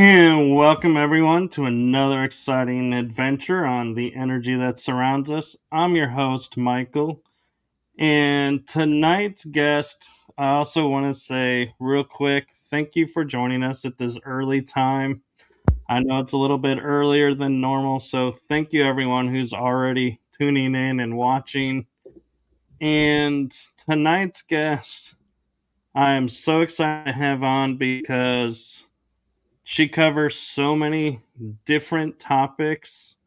And welcome everyone to another exciting adventure on the energy that surrounds us. I'm your host, Michael. And tonight's guest, I also want to say real quick, thank you for joining us at this early time. I know it's a little bit earlier than normal, so thank you everyone who's already tuning in and watching. And tonight's guest, I am so excited to have on because she covers so many different topics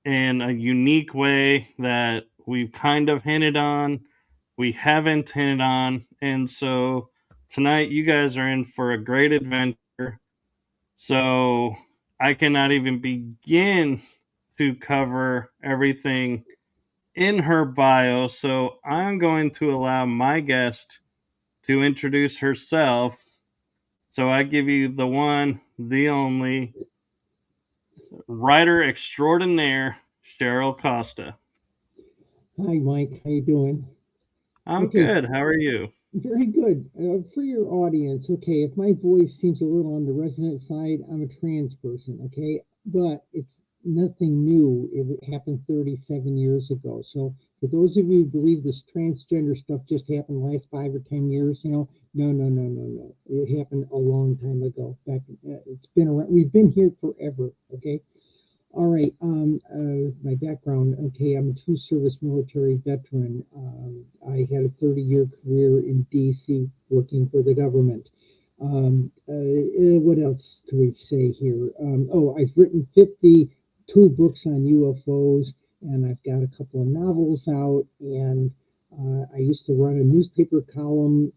in a unique way that we've kind of hinted on, we haven't hinted on. And so tonight, you guys are in for a great adventure. So I cannot even begin to cover everything in her bio. So I'm going to allow my guest to introduce herself. So I give you the one, the only writer extraordinaire, Cheryl Costa. Hi, Mike. How you doing? I'm Okay, good. How are you? very good. For your audience, okay, if my voice seems a little on the resonant side, I'm a trans person, okay? But it's nothing new. It happened 37 years ago. So for those of you who believe this transgender stuff just happened last 5 or 10 years, no, no, no, no, no. It happened a long time ago. It's been around. We've been here forever, okay? All right. My background. Okay, I'm a two-service military veteran. I had a 30-year career in D.C. working for the government. What else do we say here? I've written 52 books on UFOs, and I've got a couple of novels out. And I used to run a newspaper column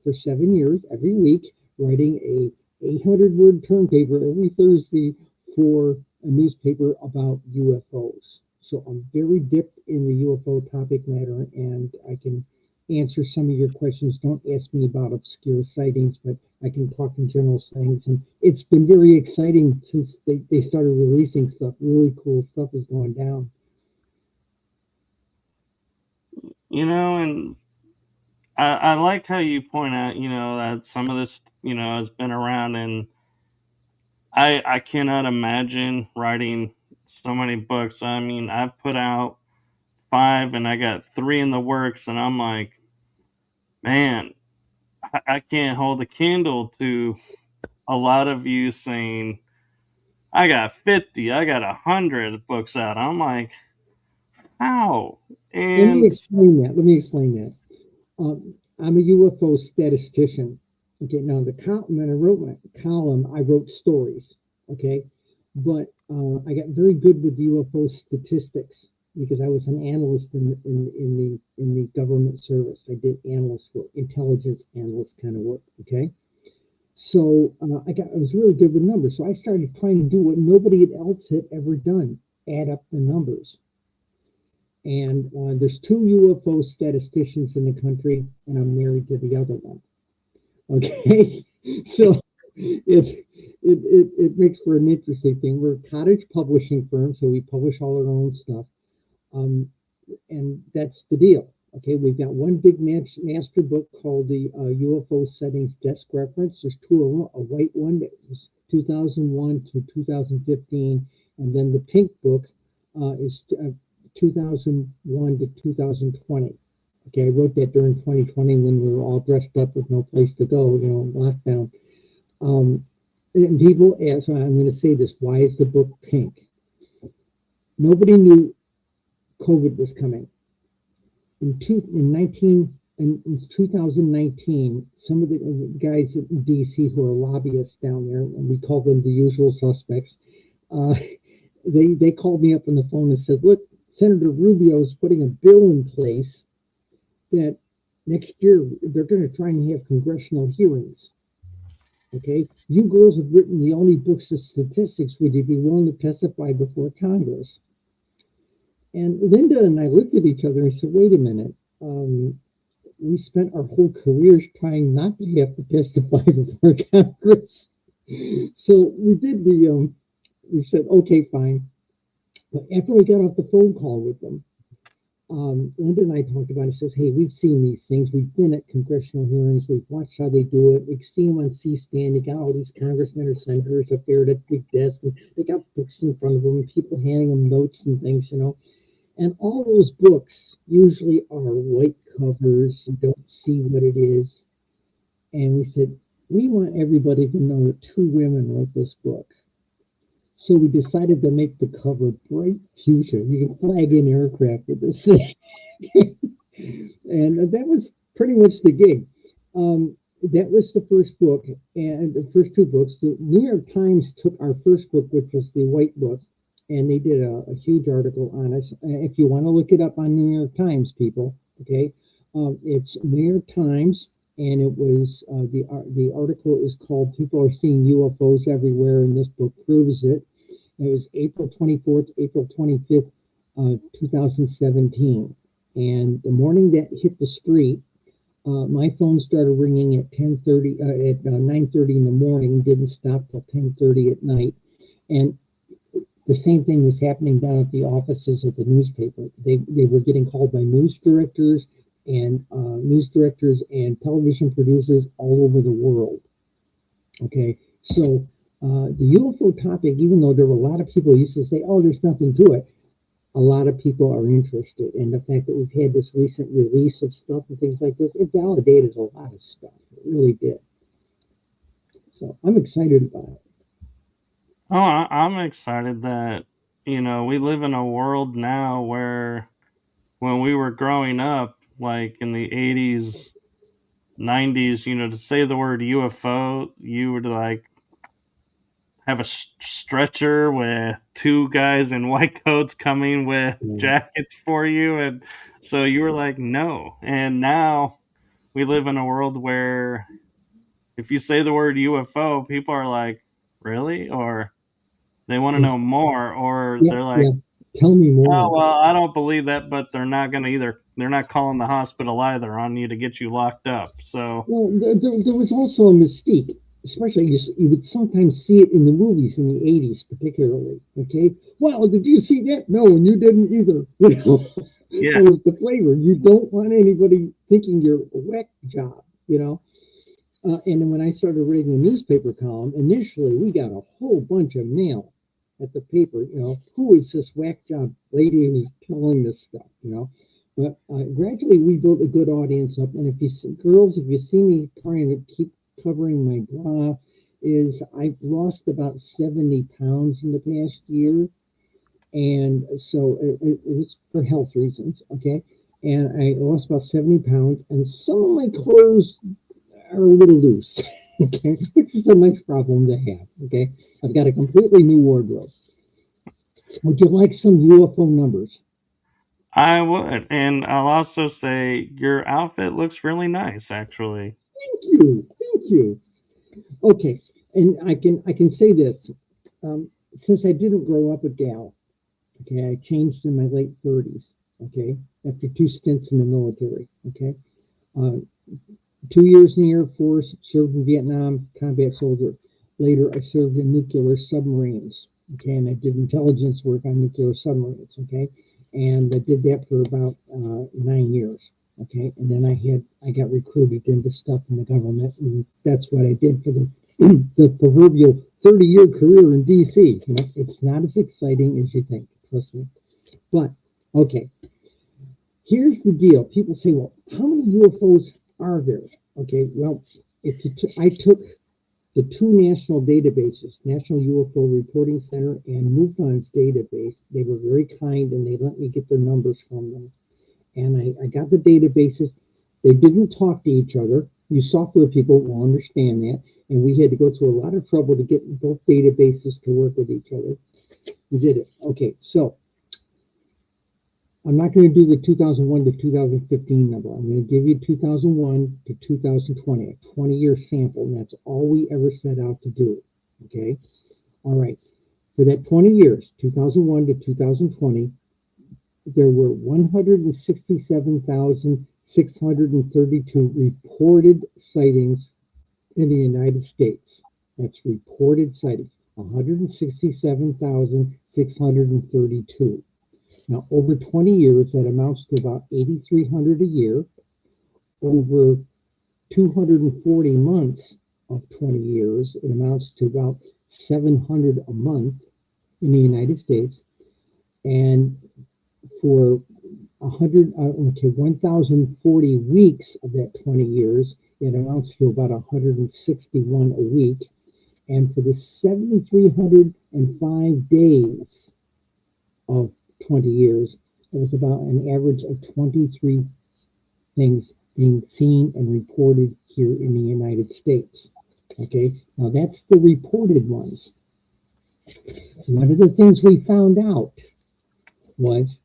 for 7 years every week, writing a 800-word term paper every Thursday for a newspaper about UFOs. So I'm very dipped in the UFO topic matter, and I can answer some of your questions. Don't ask me about obscure sightings, but I can talk in general things. And it's been very exciting since they started releasing stuff. Really cool stuff is going down. And I like how you point out, that some of this, has been around, and I cannot imagine writing so many books. I mean, I've put out 5 and I got 3 in the works, and I'm like, man, I can't hold a candle to a lot of you saying, I got 50, I got 100 books out. I'm like, how? Let me And explain that. Let me explain that. I'm a UFO statistician. Okay, now when I wrote my column, I wrote stories. Okay, but I got very good with UFO statistics because I was an analyst in the government service. I did analyst work, intelligence analyst kind of work. Okay, so I was really good with numbers. So I started trying to do what nobody else had ever done: add up the numbers. And there's two UFO statisticians in the country, and I'm married to the other one. Okay, so it makes for an interesting thing. We're a cottage publishing firm, so we publish all our own stuff, um, and that's the deal. Okay, we've got one big master book called the UFO Settings Desk Reference. There's two of them. A white one that was 2001 to 2015, and then the pink book is 2001 to 2020. Okay, I wrote that during 2020 when we were all dressed up with no place to go, lockdown. And people ask, I'm going to say this, why is the book pink? Nobody knew COVID was coming. In 2019, some of the guys in DC who are lobbyists down there, and we call them the usual suspects, uh, they called me up on the phone and said, look, Senator Rubio is putting a bill in place that next year they're going to try and have congressional hearings. Okay, you girls have written the only books of statistics. Would you be willing to testify before Congress? And Linda and I looked at each other and said, wait a minute. We spent our whole careers trying not to have to testify before Congress. So we said, okay, fine. But after we got off the phone call with them, Linda and I talked about it. Says, hey, we've seen these things. We've been at congressional hearings. We've watched how they do it. We've seen them on C-SPAN. You got all these congressmen or senators up there at a big desk, and they got books in front of them, and people handing them notes and things, And all those books usually are white covers. You don't see what it is. And we said, we want everybody to know that two women wrote this book. So we decided to make the cover bright fuchsia. You can flag in aircraft with this thing. And that was pretty much the gig. That was the first book, and the first two books. The New York Times took our first book, which was the white book, and they did a huge article on us. If you want to look it up on New York Times, people, okay, it's New York Times, and it was the article is called "People Are Seeing UFOs Everywhere," and this book proves it. It was April 24th, April 25th, 2017. And the morning that hit the street, my phone started ringing at 10:30, at 9:30 in the morning, didn't stop till 10:30 at night. And the same thing was happening down at the offices of the newspaper. They were getting called by news directors and television producers all over the world. Okay, so the UFO topic, even though there were a lot of people who used to say, oh, there's nothing to it, a lot of people are interested. And the fact that we've had this recent release of stuff and things like this, it validated a lot of stuff. It really did. So I'm excited about it. Oh, I'm excited that, we live in a world now where when we were growing up, like in the 80s, 90s, to say the word UFO, you would like have a stretcher with two guys in white coats coming with Yeah. jackets for you. And so you were like, no. And now we live in a world where if you say the word UFO, people are like, really? Or they want to Yeah. know more, or Yeah. they're like, Yeah. Tell me oh, more. well, I don't believe that, but they're not going to either. They're not calling the hospital either on you to get you locked up. So, Well, there was also a mystique, especially you would sometimes see it in the movies in the 80s, particularly. Okay. Well, did you see that? No, and you didn't either. yeah. That was the flavor. You don't want anybody thinking you're a whack job. And then when I started reading the newspaper column, initially we got a whole bunch of mail at the paper. Who is this whack job lady who's telling this stuff? But gradually we built a good audience up. And girls, if you see me trying to keep covering my bra, is I've lost about 70 pounds in the past year. And so it was for health reasons, okay? And I lost about 70 pounds, and some of my clothes are a little loose, okay, which is a nice problem to have, okay? I've got a completely new wardrobe. Would you like some UFO numbers? I would. And I'll also say your outfit looks really nice, actually. Thank you, thank you. Okay, and I can say this. Since I didn't grow up a gal, okay, I changed in my late 30s, okay, after two stints in the military, okay. Uh, 2 years in the Air Force, served in Vietnam, combat soldier. Later, I served in nuclear submarines. Okay, and I did intelligence work on nuclear submarines. Okay, and I did that for about 9 years. Okay, and then I got recruited into stuff in the government, and that's what I did for the the proverbial 30-year career in D.C. It's not as exciting as you think. Trust me. But okay, here's the deal. People say, well, how many UFOs are there? Okay, well, if I took the two national databases, National UFO Reporting Center and MUFON's database. They were very kind and they let me get their numbers from them. And I got the databases. They didn't talk to each other. You software people will understand that. And we had to go through a lot of trouble to get both databases to work with each other. We did it. Okay, so I'm not going to do the 2001 to 2015 number. I'm going to give you 2001 to 2020, a 20-year sample, and that's all we ever set out to do. Okay? All right. For that 20 years, 2001 to 2020, there were 167,632 reported sightings in the United States. That's reported sightings, 167,632. Now, over 20 years, that amounts to about 8,300 a year. Over 240 months of 20 years, it amounts to about 700 a month in the United States. And for 1,040 weeks of that 20 years, it amounts to about 161 a week. And for the 7,305 days of 20 years, it was about an average of 23 things being seen and reported here in the United States. Okay, now that's the reported ones. One of the things we found out was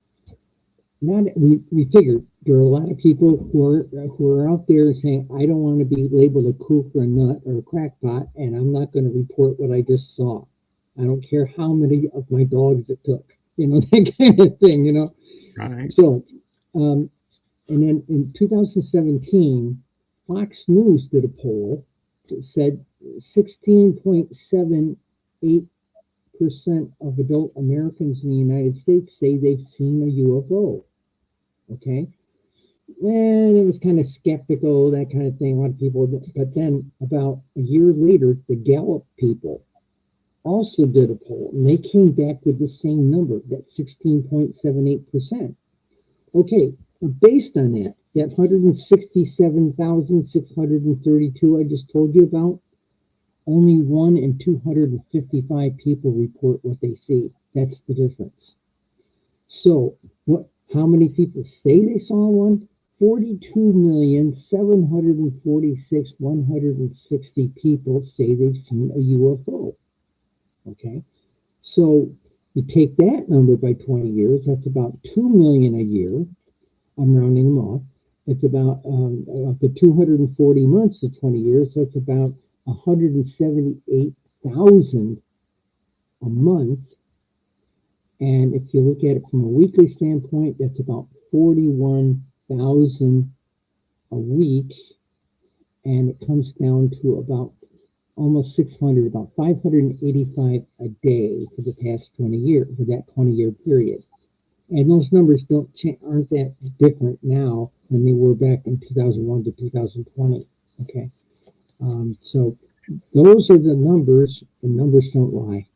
we figured there are a lot of people who are out there saying, I don't want to be labeled a kook or a nut or a crackpot, and I'm not going to report what I just saw. I don't care how many of my dogs it took, that kind of thing, Right. So, and then in 2017, Fox News did a poll that said 16.78% of adult Americans in the United States say they've seen a UFO. Okay. And it was kind of skeptical, that kind of thing. A lot of people, but then about a year later, the Gallup people also did a poll, and they came back with the same number, that 16.78%. Okay, based on that 167,632 I just told you about, only 1 in 255 people report what they see. That's the difference. So, how many people say they saw one? 42,746,160 people say they've seen a UFO. Okay, so you take that number by 20 years, that's about 2 million a year. I'm rounding them off. It's about of the 240 months of 20 years, that's about 178,000 a month. And if you look at it from a weekly standpoint, that's about 41,000 a week. And it comes down to about almost 600, about 585 a day for the past 20 years, for that 20-year period. And those numbers aren't that different now than they were back in 2001 to 2020. Okay, so those are the numbers. The numbers don't lie.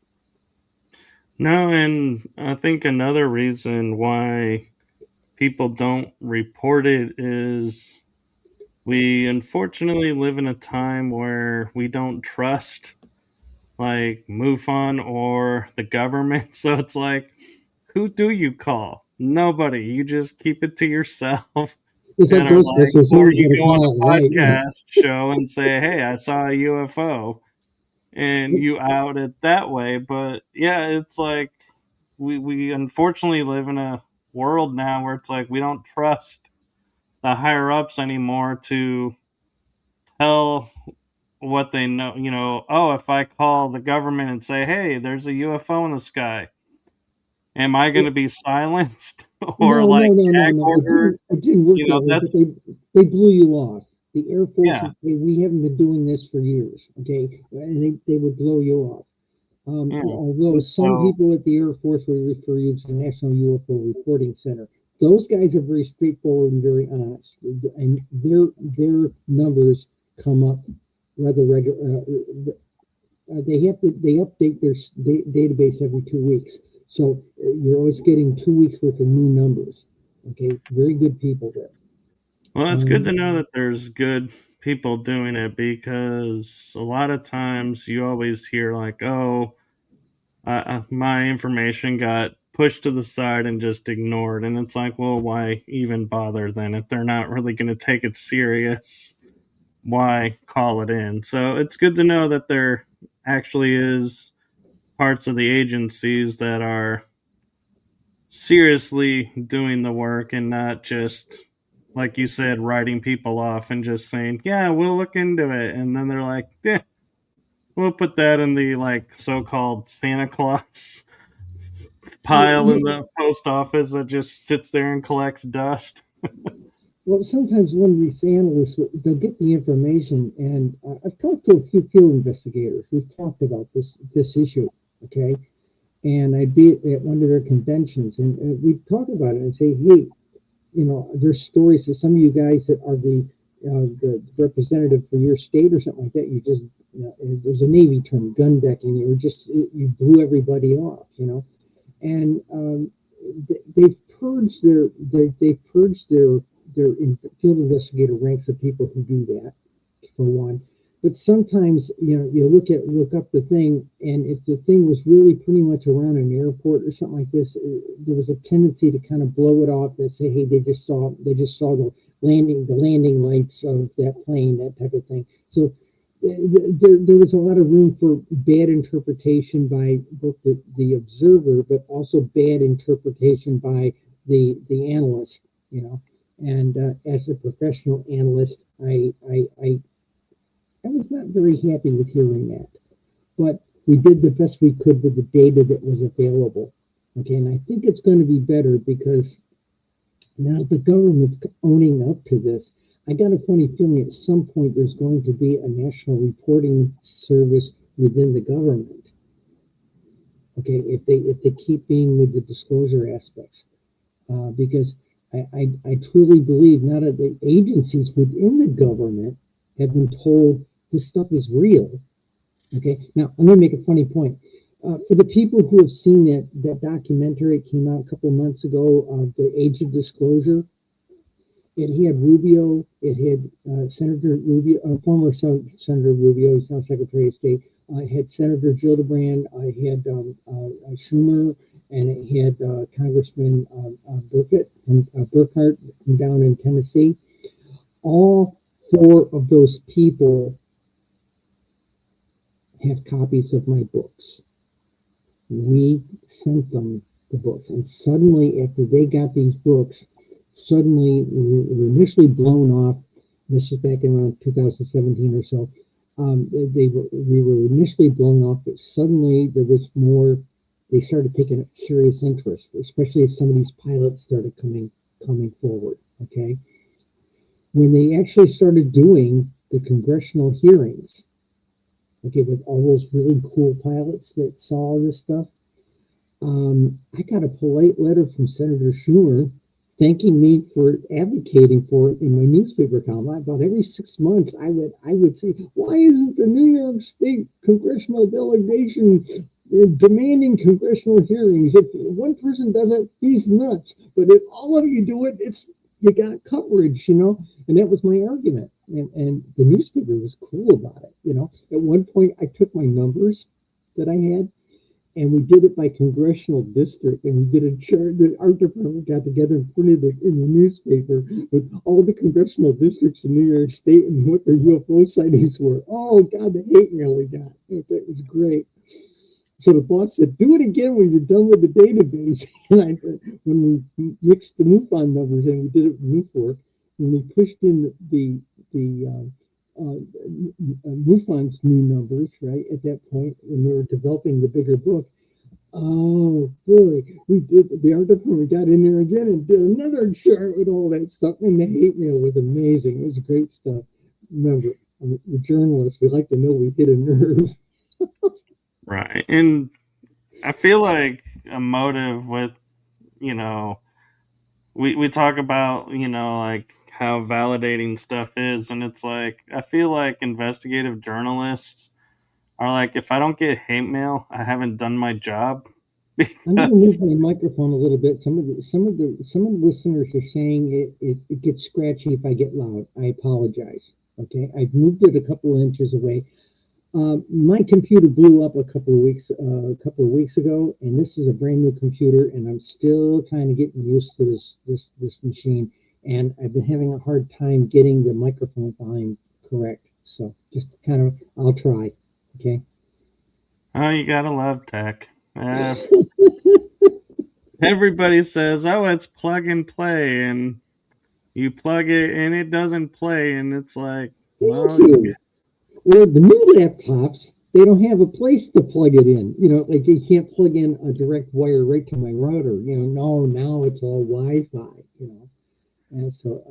No, and I think another reason why people don't report it is we unfortunately live in a time where we don't trust like MUFON or the government. So it's like, who do you call? Nobody. You just keep it to yourself. It's like And are like, Ghostbusters. or Who you you gonna go on call? a Right? Yeah. podcast show and say, hey, I saw a UFO, and you out it that way. But yeah, it's like we unfortunately live in a world now where it's like we don't trust the higher ups anymore to tell what they know. Oh, if I call the government and say, hey, there's a UFO in the sky, am I going to be silenced or No, like no, no, no, gag no. ordered? It didn't work that way. But That's, they blew you off. The Air Force yeah, would say, "We haven't been doing this for years." Okay, and they would blow you off. yeah. Although some So, people at the Air Force would refer you to the National UFO Reporting Center. Those guys are very straightforward and very honest, and their numbers come up rather regular. They update their database every 2 weeks, so you're always getting 2 weeks worth of new numbers. Okay, very good people there. well, it's good Um, to know that there's good people doing it because a lot of times you always hear, like, oh, my information got pushed to the side and just ignored. And it's like, well, why even bother then? If they're not really going to take it serious, why call it in? So it's good to know that there actually is parts of the agencies that are seriously doing the work and not just, like you said, writing people off and just saying, yeah, we'll look into it. And then they're like, yeah, we'll put that in the like so-called Santa Claus pile in the post office that just sits there and collects dust. well, sometimes one of these analysts, they'll get the information, and I've talked to a few field investigators. We've talked about this issue, okay? and I'd be at one of their conventions, and we'd talk about it and say, hey, there's stories that some of you guys that are the representative for your state or something like that. You just, there's a Navy term, gun decking. You blew everybody off. And they've purged they've purged their field investigator ranks of people who do that, for one. But sometimes, you look up the thing, and if the thing was really pretty much around an airport or something like this, there was a tendency to kind of blow it off and say, hey, they just saw the landing lights of that plane, that type of thing. So there was a lot of room for bad interpretation by both the observer, but also bad interpretation by the analyst. And as a professional analyst, I was not very happy with hearing that, but we did the best we could with the data that was available. Okay, and I think it's going to be better because now the government's owning up to this. I got a funny feeling at some point there's going to be a national reporting service within the government. Okay, if they keep being with the disclosure aspects, because I truly believe now that the agencies within the government have been told this stuff is real. Okay, now I'm going to make a funny point. For the people who have seen that documentary, it came out a couple of months ago, The Age of Disclosure. It had Rubio, it had Senator Rubio, former Senator Rubio, he's now Secretary of State. It had Senator Gillibrand, I had Schumer, and it had Congressman Burkhart from down in Tennessee. All four of those people have copies of my books. We sent them the books, and suddenly, after they got these books, suddenly we were initially blown off. This is back in around 2017 or so. We were initially blown off, but suddenly there was more. They started taking serious interest, especially as some of these pilots started coming forward. Okay, when they actually started doing the congressional hearings, okay, with all those really cool pilots that saw all this stuff, I got a polite letter from Senator Schumer thanking me for advocating for it in my newspaper column. About every 6 months, I would say, why isn't the New York State congressional delegation demanding congressional hearings? If one person does it, he's nuts. But if all of you do it, you got coverage. And that was my argument. And the newspaper was cool about it. At one point, I took my numbers that I had, and we did it by congressional district, and we did a chart. The art department got together and printed it in the newspaper with all the congressional districts in New York State and what their UFO sightings were. Oh God, the hate mail we got. It was great. So the boss said, "Do it again when you're done with the database." And when we mixed the MUFON numbers and we did it with MUFOR, when we pushed in the MUFON's new numbers, right, at that point when we were developing the bigger book, oh boy, we did the art department got in there again and did another chart with all that stuff, and the hate mail was amazing. It was great stuff. Remember, the journalists, we like to know we hit a nerve. Right. And I feel like a motive with, you know, we talk about, like how validating stuff is. And it's like, I feel like investigative journalists are like, if I don't get hate mail, I haven't done my job. I'm going to move Because, my microphone a little bit. Some of the listeners are saying it gets scratchy if I get loud. I apologize. Okay, I've moved it a couple of inches away. My computer blew up a couple of weeks ago, and this is a brand new computer, and I'm still kind of getting used to this machine, and I've been having a hard time getting the microphone volume correct. So just kind of, I'll try. Okay. oh, you gotta love tech. Everybody says, oh, it's plug and play. And you plug it and it doesn't play. And it's like, Thank well, you. Well, the new laptops, they don't have a place to plug it in. Like you can't plug in a direct wire right to my router. No, now it's all Wi-Fi. And so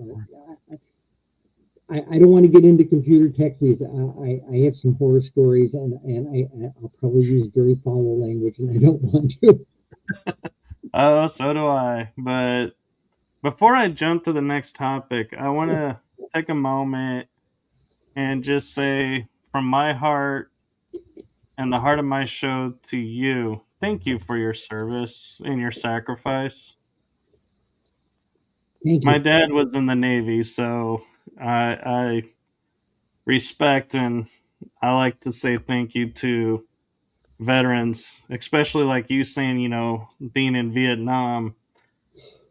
I don't want to get into computer tech because I have some horror stories and I'll probably use very foul language and I don't want to. Oh, so do I. But before I jump to the next topic, I want to take a moment and just say from my heart and the heart of my show to you, thank you for your service and your sacrifice. Thank My you. dad was in the Navy, so I respect and I like to say thank you to veterans, especially like you saying, being in Vietnam.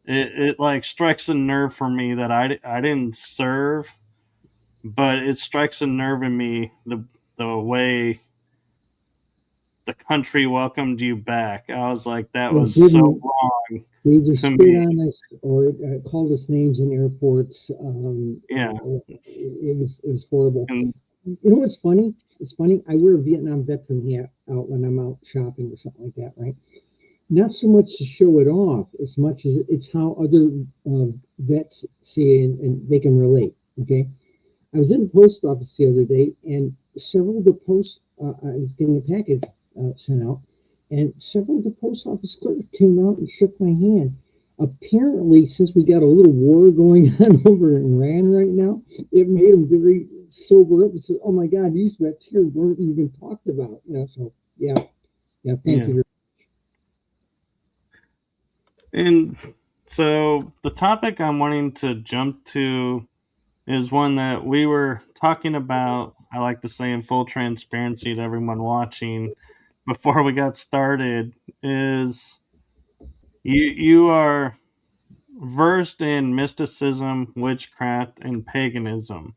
It like strikes a nerve for me that I didn't serve, but it strikes a nerve in me the way the country welcomed you back. I was like, that They was so didn't. wrong They either to spit me. on us or called us names in airports. Yeah, It was horrible. and You know what's funny? It's funny. I wear a Vietnam veteran hat out when I'm out shopping or something like that, right? Not so much to show it off as much as it's how other vets see it and they can relate. Okay. I was in the post office the other day and several of the post, I was getting a package sent out, and several of the post office clerks came out and shook my hand. Apparently, since we got a little war going on over in Iran right now, it made them very sober up and said, "Oh my God, these vets here weren't even talked about." So yeah, yeah. Thank yeah, you. and so the topic I'm wanting to jump to is one that we were talking about. I like to say in full transparency to everyone watching before we got started is you are versed in mysticism, witchcraft, and paganism.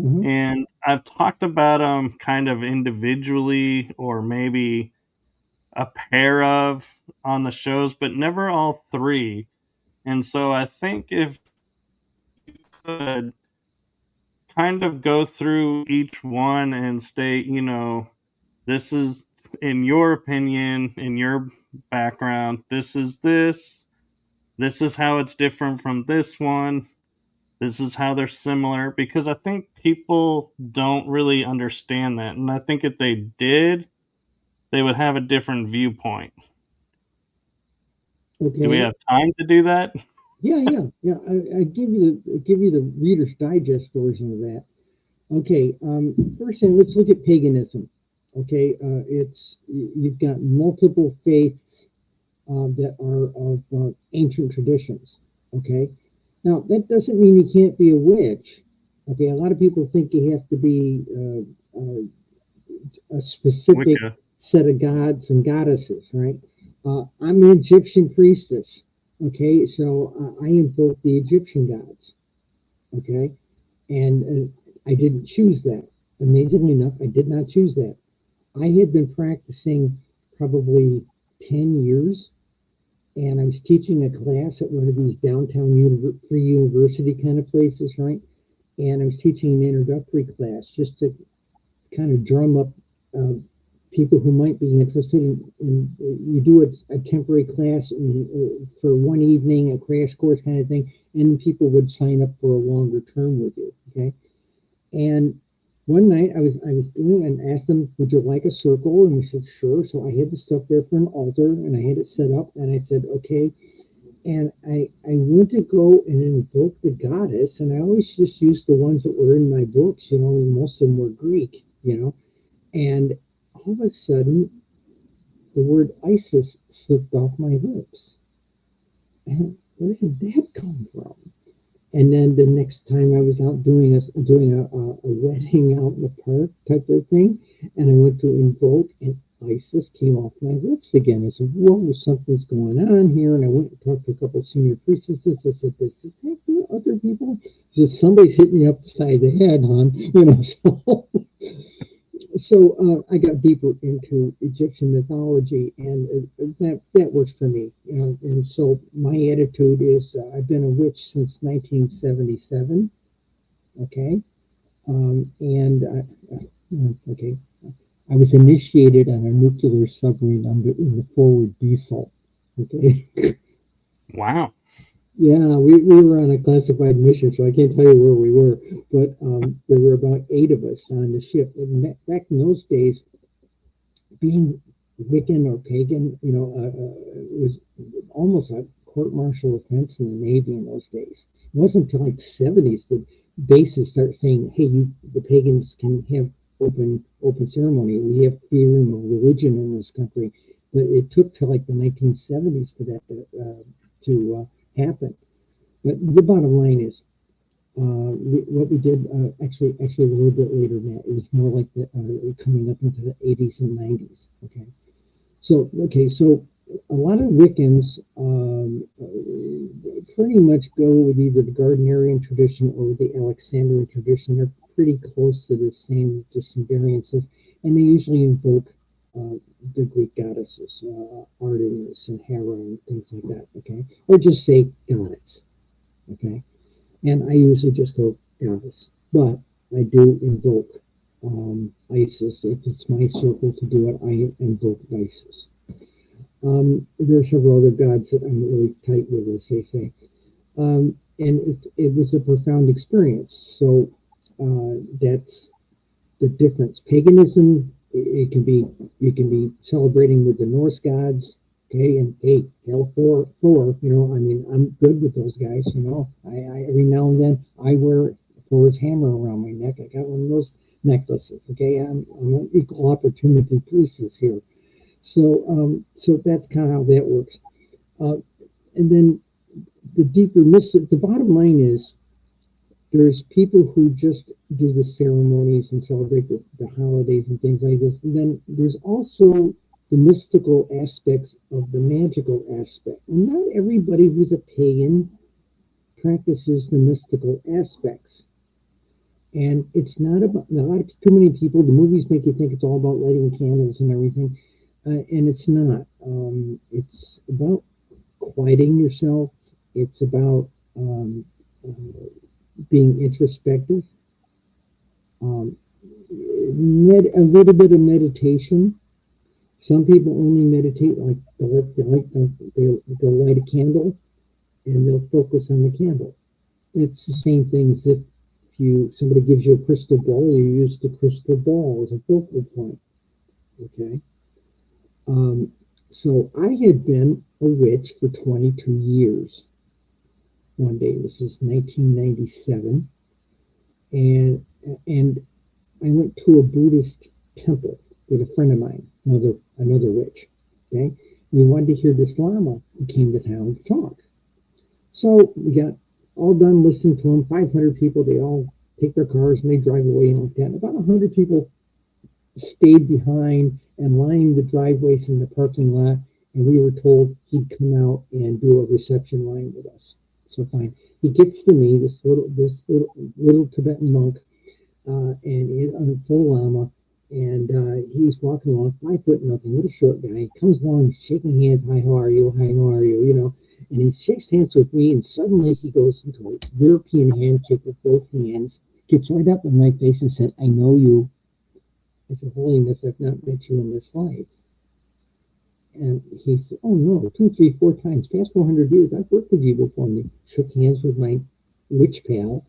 Uh-huh. And I've talked about them kind of individually or maybe a pair of on the shows, but never all three. And so I think if you could kind of go through each one and state, this is in your opinion, in your background, this is how it's different from this one. This is how they're similar because I think people don't really understand that. And I think if they did, they would have a different viewpoint. Do we Okay. have time to do that? Yeah, yeah, yeah. I give you the Reader's Digest version of that. Okay, first thing, let's look at paganism. Okay, you've got multiple faiths that are of ancient traditions. Okay, now that doesn't mean you can't be a witch. Okay, a lot of people think you have to be a specific Wicca. set of gods and goddesses, right? I'm an Egyptian priestess. Okay, so I invoke the Egyptian gods. Okay, and I didn't choose that. Amazingly enough, I did not choose that. I had been practicing probably 10 years, and I was teaching a class at one of these downtown free university kind of places, right? And I was teaching an introductory class just to kind of drum up uh, people who might be interested in you do a temporary class for one evening, a crash course kind of thing, and people would sign up for a longer term with you. Okay, and one night I was doing and asked them, "Would you like a circle?" And we said, "Sure." So I had the stuff there for an altar, and I had it set up, and I said, "Okay." And I went to go and invoke the goddess, and I always just used the ones that were in my books, and most of them were Greek. And all of a sudden, the word ISIS slipped off my lips. And where did that come from? And then the next time I was out doing a wedding out in the park type of thing, and I went to invoke, and ISIS came off my lips again. I said, "Whoa, something's going on here." And I went and talked to a couple of senior priestesses. I said, "This is happening to other people." He said, "Somebody's hit me up the side of the head, hon." So I got deeper into Egyptian mythology, and that works for me. And so my attitude is, I've been a witch since 1977. Okay, okay, I was initiated on a nuclear submarine in the forward diesel. Okay, Wow. Yeah, we were on a classified mission, so I can't tell you where we were, but there were about 8 of us on the ship. And back in those days, being Wiccan or pagan, was almost a court-martial offense in the Navy in those days. It wasn't until like the 70s that bases start saying, "Hey, the pagans can have open ceremony. We have freedom of religion in this country." But it took to like the 1970s for that to happen. But the bottom line is, what we did actually a little bit later than that. It was more like coming up into the 80s and 90s. So a lot of Wiccans pretty much go with either the Gardnerian tradition or the Alexandrian tradition. They're pretty close to the same, just some variances, and they usually invoke uh, the Greek goddesses, Artemis and Hera and things like that. Okay, or just say goddess. Okay, and I usually just go goddess, but I do invoke Isis. If it's my circle to do it, I invoke Isis. There are several other gods that I'm really tight with, as they say. And it was a profound experience. So that's the difference. Paganism, it can be, you can be celebrating with the Norse gods. Okay, and hey, hell for Thor, I mean, I'm good with those guys, I every now and then I wear Thor's hammer around my neck. I got one of those necklaces. Okay, I'm an equal opportunity priestess here. So that's kind of how that works. Uh, and then the deeper mystic, the bottom line is there's people who just do the ceremonies and celebrate the holidays and things like this. And then there's also the mystical aspects of the magical aspect. And not everybody who's a pagan practices the mystical aspects. And it's not about a lot of too many people. The movies make you think it's all about lighting candles and everything, and it's not. It's about quieting yourself. It's about being introspective. Um, a little bit of meditation. Some people only meditate like they'll light a candle and they'll focus on the candle. It's the same thing as if somebody gives you a crystal ball, you use the crystal ball as a focal point. Okay. Um, so I had been a witch for 22 years. One day, this is 1997, and I went to a Buddhist temple with a friend of mine, another witch. Okay, we wanted to hear this Lama who came to town to talk. So we got all done listening to him. 500 people, they all take their cars and they drive away and like that. And about 100 people stayed behind and lined the driveways in the parking lot. And we were told he'd come out and do a reception line with us. So fine. He gets to me, this little Tibetan monk, and he's on a full Lama, and he's walking along, 5 foot nothing, little short guy. He comes along, shaking hands, hi, how are you? Hi, how are you? And he shakes hands with me, and suddenly he goes into a European handshake with both hands, gets right up in my face and said, I know you. I said, Holiness, I've not met you in this life. And he said, oh no, 2, 3, 4 times, past 400 years, I've worked with you before. And he shook hands with my witch pal.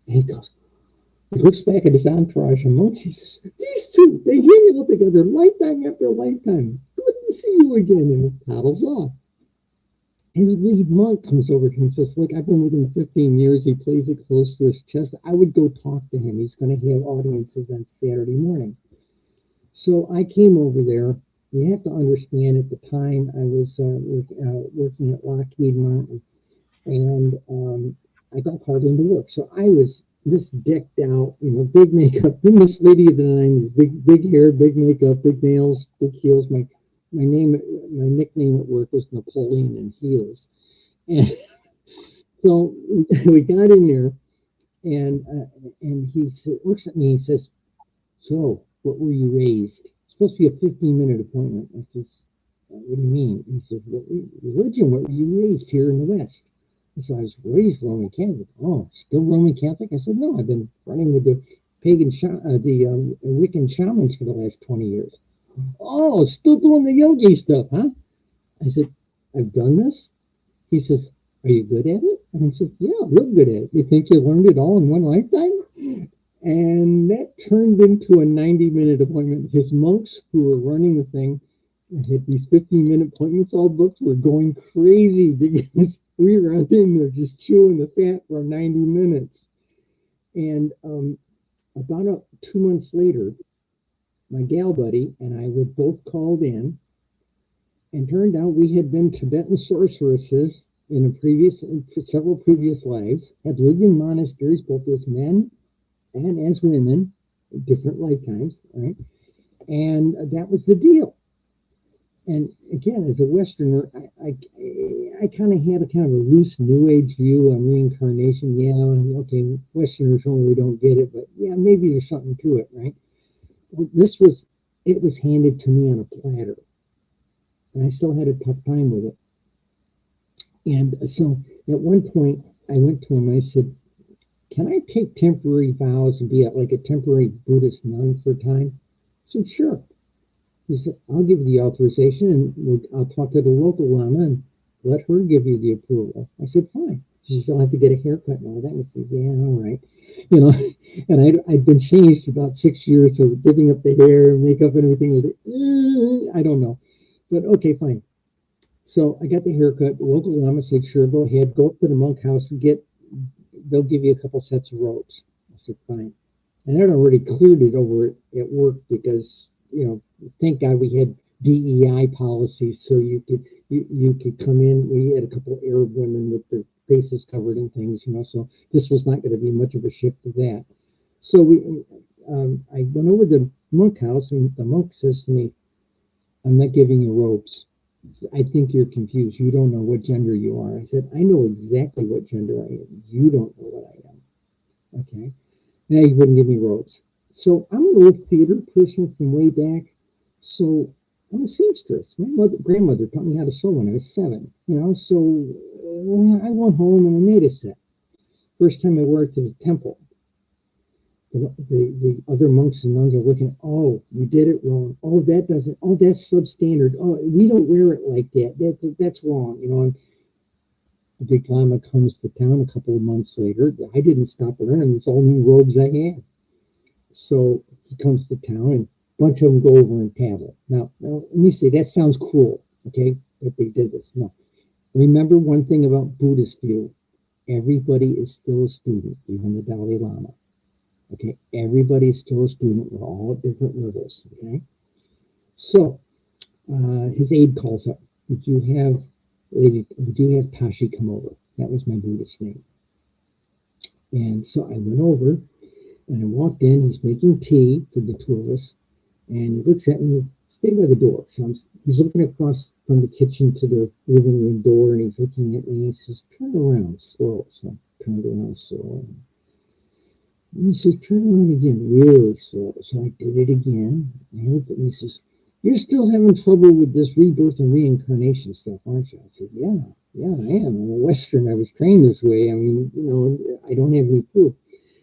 And he looks back at his entourage and monks. He says, these two, they hang out together lifetime after lifetime. Good to see you again. And he paddles off. His lead monk comes over to him and says, look, I've been with him 15 years. He plays it close to his chest. I would go talk to him. He's going to have audiences on Saturday morning. So I came over there. You have to understand, at the time I was working at Lockheed Martin, and I got called into work. So I was this decked out, big makeup, this lady of the 90s, big hair, big makeup, big nails, big heels. My nickname at work was Napoleon in heels. And so we got in there, and he looks at me and says, so what were you raised? It's supposed to be a 15-minute appointment. I says, what do you mean? He said, what religion? What were you raised here in the West? And so I was raised Roman Catholic. Oh, still Roman Catholic? I said, no, I've been running with the Wiccan shamans for the last 20 years. Oh, still doing the yogi stuff, huh? I said, I've done this? He says, are you good at it? And I said, yeah, real good at it. You think you learned it all in one lifetime? And that turned into a 90-minute appointment. His monks who were running the thing had these 15-minute appointments all booked. Were going crazy because we were out there just chewing the fat for 90 minutes. And about 2 months later, my gal buddy and I were both called in, and turned out we had been Tibetan sorceresses in several previous lives, had lived in monasteries both as men and as women, different lifetimes, right? And that was the deal. And again, as a Westerner, I kind of had a kind of a loose New Age view on reincarnation. Yeah, okay, Westerners only don't get it, but yeah, maybe there's something to it, right? Well, it was handed to me on a platter, and I still had a tough time with it. And so at one point, I went to him. I said, "Can I take temporary vows and be like a temporary Buddhist nun for a time?" He said, "Sure." He said, "I'll give you the authorization, and I'll talk to the local lama and let her give you the approval." I said, "Fine." She said, "You'll have to get a haircut and all that." I said, "Yeah, all right." You know, and I'd been changed about 6 years, so giving up the hair and makeup and everything was like, I don't know. But okay, fine. So I got the haircut. The local lama said, "Sure, go ahead. Go up to the monk house and they'll give you a couple sets of robes." I said, "Fine." And I'd already cleared it over at work because, thank God we had DEI policies, so you could come in. We had a couple of Arab women with their faces covered in things, so this was not going to be much of a shift to that. So I went over to the monk house, and the monk says to me, "I'm not giving you robes. I think you're confused. You don't know what gender you are." I said, "I know exactly what gender I am. You don't know what I am." Okay. Now he wouldn't give me robes. So I'm an old theater person from way back. So I'm a seamstress. My grandmother taught me how to sew when I was 7. So I went home and I made a set. First time I wore it to the temple. The other monks and nuns are looking. "Oh, you did it wrong. Oh, that doesn't. Oh, that's substandard. Oh, we don't wear it like that. That's wrong." And the big lama comes to town a couple of months later. I didn't stop learning. It's all new robes I had. So he comes to town, and a bunch of them go over and paddle. Now, let me say, that sounds cruel, okay, that they did this. No. Remember one thing about Buddhist view. Everybody is still a student, even the Dalai Lama. Okay, everybody is still a student. We're all at different levels, okay? So his aide calls up. Would you have Tashi come over? That was my Buddhist name. And so I went over, and I walked in. He's making tea for the two of us, and he looks at me. Stay by the door. So he's looking across from the kitchen to the living room door, and he's looking at me. And he says, "Turn around slow." So I turned around slow. And he says, "Turn around again, really slow." So I did it again. And he looked at me and says, "You're still having trouble with this rebirth and reincarnation stuff, aren't you?" I said, "Yeah, I am. I'm a Western. I was trained this way. I mean, I don't have any proof."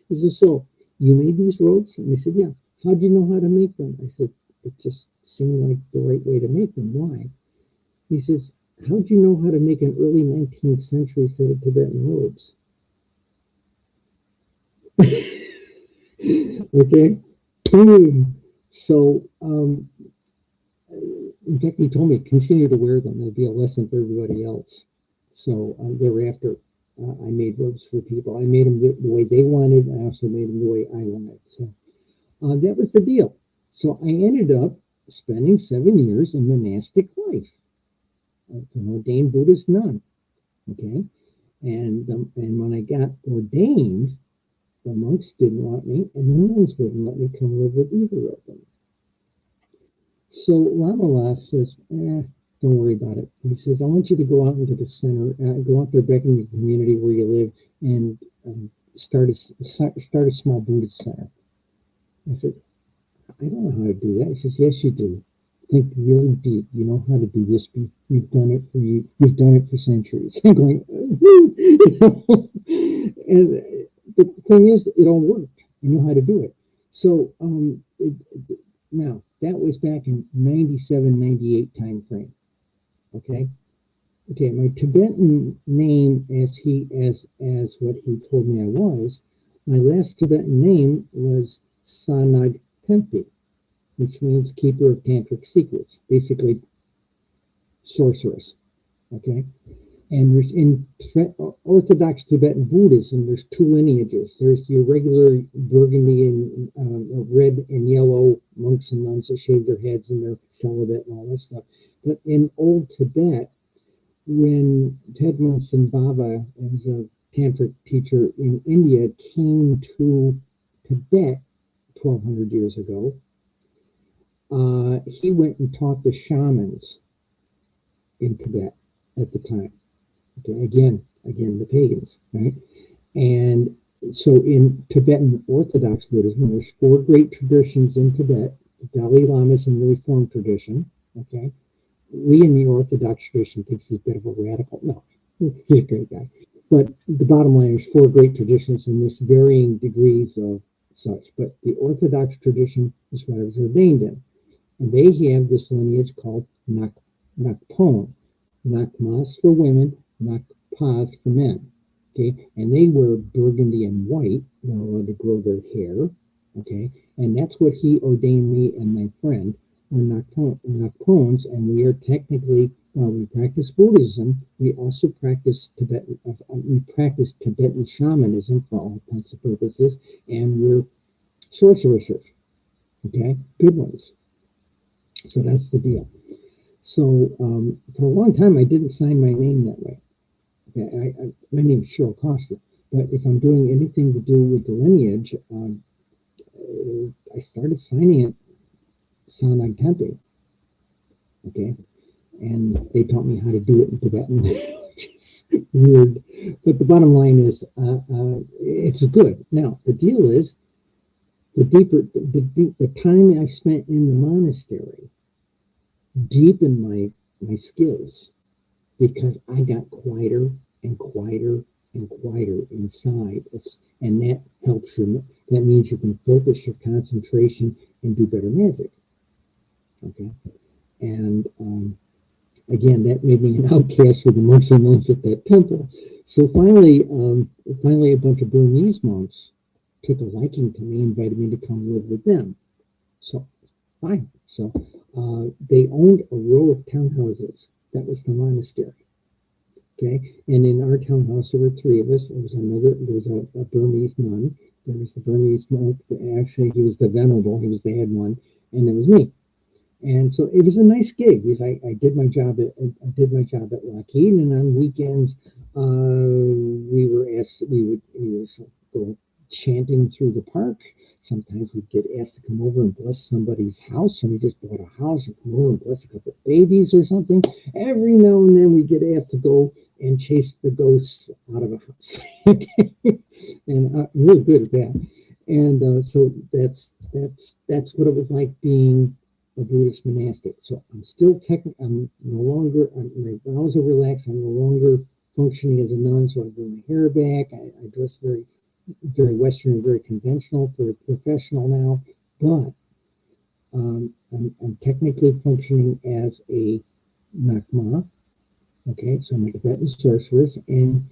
He says, "So you made these robes?" And he said, "Yeah." "How'd you know how to make them?" I said, "It just seemed like the right way to make them." "Why?" He says, "How'd you know how to make an early 19th century set of Tibetan robes?" Okay. Boom. So, in fact, he told me continue to wear them. There'll be a lesson for everybody else. So thereafter, I made robes for people. I made them the way they wanted. I also made them the way I wanted. So that was the deal. So I ended up spending 7 years in monastic life, an ordained Buddhist nun. Okay, and when I got ordained, the monks didn't want me, and the nuns wouldn't let me come live with either of them. So Lama says, "Don't worry about it." He says, "I want you to go out into the center, go out there back in the community where you live, and start a small Buddhist center." I said, "I don't know how to do that." He says, "Yes, you do. Think really deep. You know how to do this. You've done it for you. You've done it for centuries." I'm going, and the thing is, it all worked. I know how to do it. So now that was back in 97, 98 time frame. Okay. Okay, my Tibetan name, as what he told me I was, my last Tibetan name was Sanag Tempi, which means keeper of tantric secrets, basically sorceress. Okay, and there's in Orthodox Tibetan Buddhism, there's two lineages. There's the regular burgundy and red and yellow monks and nuns that shave their heads and they're celibate and all that stuff. But in Old Tibet, when Tedman Sambhava, as a tantric teacher in India, came to Tibet 1,200 years ago, he went and taught the shamans in Tibet at the time. Okay, again, the pagans, right? And so in Tibetan Orthodox Buddhism, there's four great traditions in Tibet. The Dalai Lama's in the Reform tradition. Okay, we in the Orthodox tradition thinks he's a bit of a radical. No, he's a great guy. But the bottom line is four great traditions in this varying degrees of such. But the Orthodox tradition is what I was ordained in. And they have this lineage called Nakpon. Nakmas for women, Nakpas for men. Okay, and they wear burgundy and white. They're allowed to grow their hair. Okay, and that's what he ordained me and my friend. We're Nakpons, and we are technically, while we practice Buddhism, we also practice Tibetan shamanism for all intents and purposes, and we're sorceresses. Okay, good ones. So that's the deal. So for a long time, I didn't sign my name that way. Okay, my name is Cheryl Costa, but if I'm doing anything to do with the lineage, I started signing it Sanag Tempe. Okay, and they taught me how to do it in Tibetan, which is weird. But the bottom line is, it's good. Now the deal is, the time I spent in the monastery deepened my skills, because I got quieter and quieter and quieter inside. And that helps you. That means you can focus your concentration and do better magic. Okay. And again, that made me an outcast with the monks and nuns at that temple. So finally, a bunch of Burmese monks took a liking to me, invited me to come live with them. So fine. So they owned a row of townhouses. That was the monastery. Okay, and in our townhouse there were three of us. There was a Burmese nun. There was the Burmese monk. Actually, he was the venerable. He was the head one, and there was me. And so it was a nice gig, because I did my job at Lockheed, and on weekends we would either go chanting through the park. Sometimes we'd get asked to come over and bless somebody's house. Somebody just bought a house, and come over and bless a couple of babies or something. Every now and then we get asked to go and chase the ghosts out of a house. And I'm really good at that. And so that's what it was like being a Buddhist monastic. So I'm still I'm no longer, my vows are relaxed. I'm no longer functioning as a nun, so I grew my hair back. I dress very, very Western and very conventional, very professional now. But I'm technically functioning as a Nakma. Okay, so I'm a Tibetan sorceress, and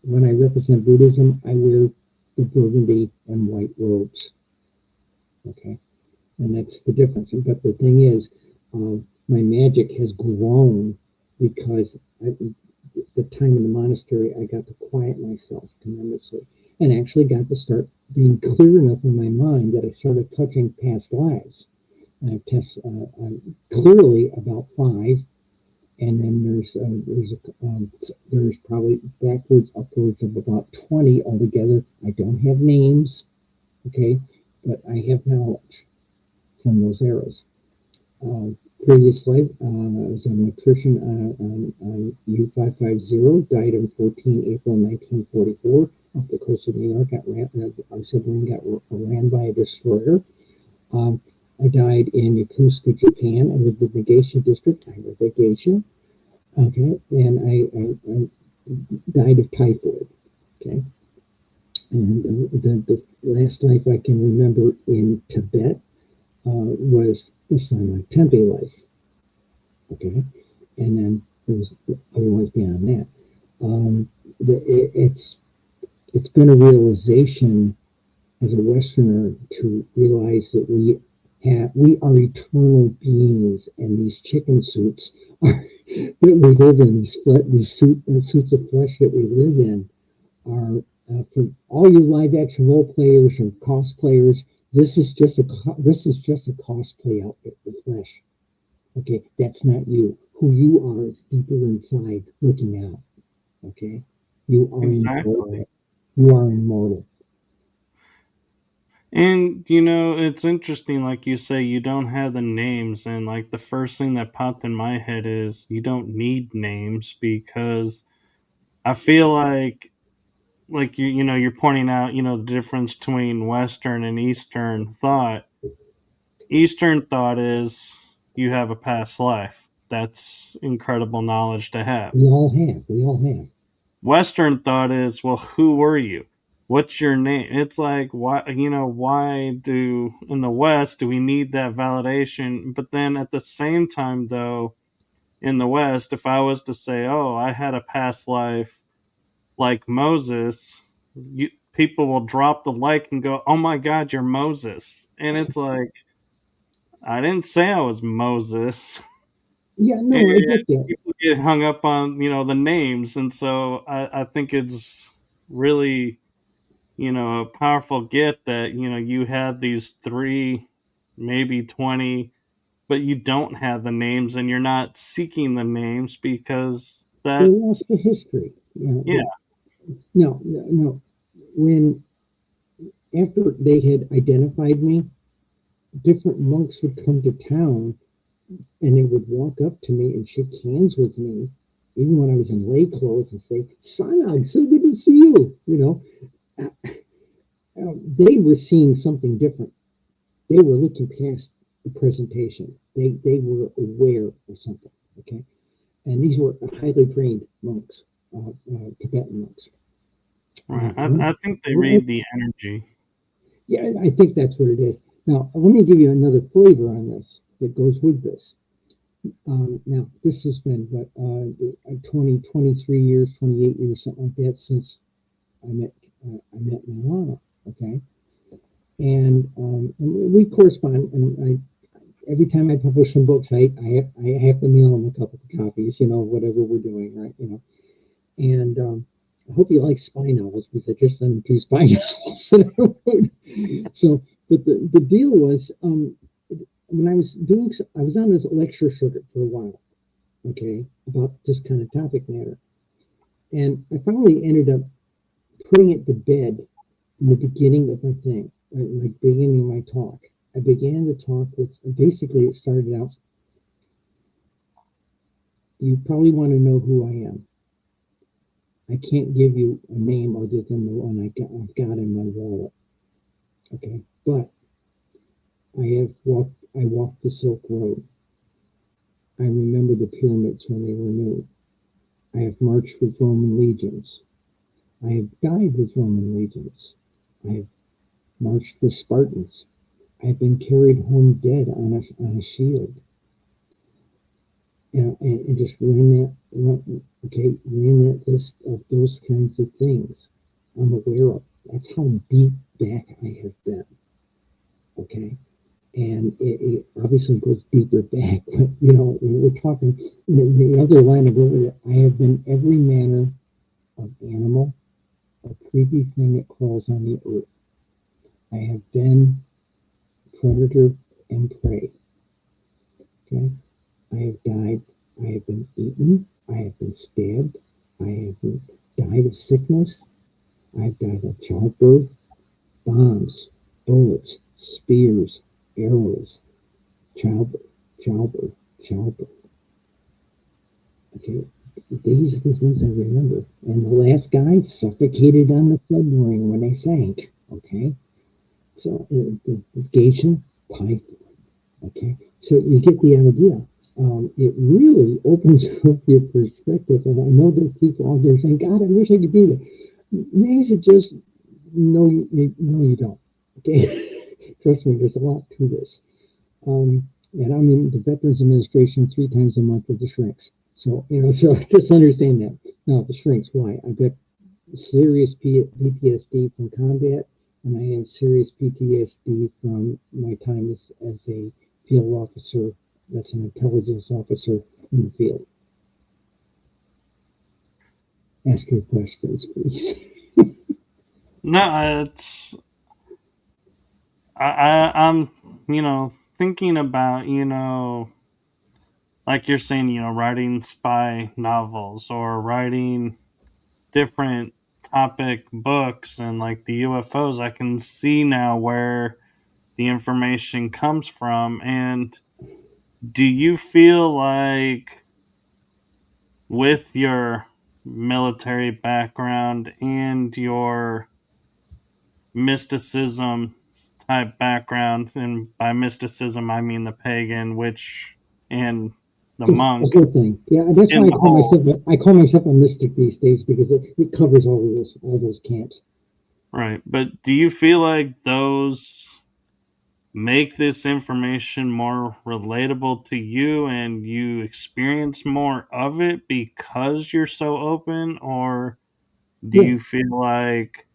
when I represent Buddhism, I wear the burgundy and white robes. Okay, and that's the difference. But the thing is, my magic has grown because the time in the monastery, I got to quiet myself tremendously, and actually got to start being clear enough in my mind that I started touching past lives. And I've tested clearly about 5. And then there's probably upwards of about 20 altogether. I don't have names, okay, but I have knowledge from those eras. Previous life, I was an electrician on U550, died on 14 April 1944 off the coast of New York. Our submarine got ran by a destroyer. I died in Yokosuka, Japan. I lived in the Geisha district. I was a geisha. Okay, and I died of typhoid. Okay, and the last life I can remember in Tibet was the Sanag Tempe life. Okay, and then there's other ones beyond that. It's been a realization as a Westerner to realize that we are eternal beings, and these chicken suits are, that we live in, these suits of flesh that we live in, are for all you live action role players or cosplayers. This is just a cosplay outfit for flesh. Okay, that's not you. Who you are is deeper inside, looking out. Okay, you are Exactly. immortal. You are immortal. And it's interesting, like you say, you don't have the names, and like the first thing that popped in my head is you don't need names because I feel like you're pointing out the difference between Western and Eastern thought. Eastern thought is you have a past life. That's incredible knowledge to have. We all have. We all have. Western thought is, well, who were you? What's your name? It's like, why do in the West do we need that validation? But then at the same time, though, in the West, if I was to say, oh, I had a past life like Moses, people will drop the like and go, oh my God, you're Moses. And it's like, I didn't say I was Moses. Yeah, And no, I get that. people get hung up on the names, and so I think it's really a powerful gift that you have these three, maybe 20, but you don't have the names, and you're not seeking the names because They're that lost to history. yeah, No, no, no. When after they had identified me, different monks would come to town and they would walk up to me and shake hands with me, even when I was in lay clothes, and say, "Sanag, so good to see you." They were seeing something different. They were looking past the presentation. They were aware of something. Okay, and these were highly trained monks, Tibetan monks. right. Now, I think they read the energy. yeah, I think that's what it is. Now, let me give you another flavor on this that goes with this. Now, this has been what 20, 23 years, 28 years, something like that, since I met Milana. Okay, and we correspond, and every time I publish some books, I have to mail them a couple of copies, whatever we're doing, right? And I hope you like spy novels, because I just done 2 spy novels that I wrote. So, but the deal was, when I was on this lecture circuit for a while, okay, about this kind of topic matter, and I finally ended up putting it to bed in the beginning of my thing, like beginning of my talk. I began to talk with, basically, it started out, you probably want to know who I am. I can't give you a name other than the one I've got in my wallet. Okay, but I walked the Silk Road. I remember the pyramids when they were new. I have marched with Roman legions. I have died with Roman legions. I have marched with Spartans. I have been carried home dead on a shield. And just ran that list of those kinds of things I'm aware of. That's how deep back I have been. Okay. And it obviously goes deeper back. But, we're talking, the other line of word, I have been every manner of animal, a creepy thing that crawls on the earth. I have been predator and prey. Okay. I have died. I have been eaten. I have been stabbed. I have died of sickness. I have died of childbirth, bombs, bullets, spears, arrows, childbirth, childbirth, childbirth. Okay, these are the things I remember. And the last guy suffocated on the submarine when they sank. Okay, so the Gation Python. Okay, so you get the idea. It really opens up your perspective. And I know there's people out there saying, "God, I wish I could be there." Maybe you should just no, you don't. Okay, trust me, there's a lot to this. And I'm in the Veterans Administration 3 times a month with the shrinks. So, so just understand that. Now, the shrinks, why? I've got serious PTSD from combat, and I have serious PTSD from my time as a field officer, that's an intelligence officer in the field. Ask your questions, please. No, I'm thinking about like you're saying, writing spy novels or writing different topic books and like the UFOs. I can see now where the information comes from. And do you feel like with your military background and your mysticism type background, and by mysticism I mean the pagan witch and the The monk whole thing. Yeah, that's in why the whole, I call myself a mystic these days because it covers all those camps. right? But do you feel like those make this information more relatable to you and you experience more of it because you're so open, or do Yeah, you feel like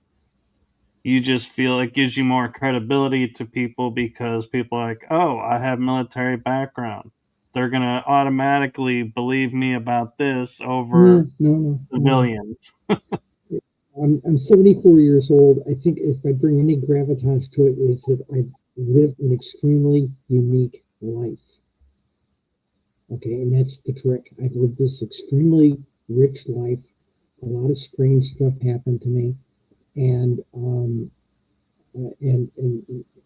you just feel it gives you more credibility to people because people are like, oh, I have military background, they're gonna automatically believe me about this no, over no, no, no. civilians? I'm 74 years old. I think if I bring any gravitas to it, is that I've lived an extremely unique life. Okay, and that's the trick. I've lived this extremely rich life. A lot of strange stuff happened to me, and and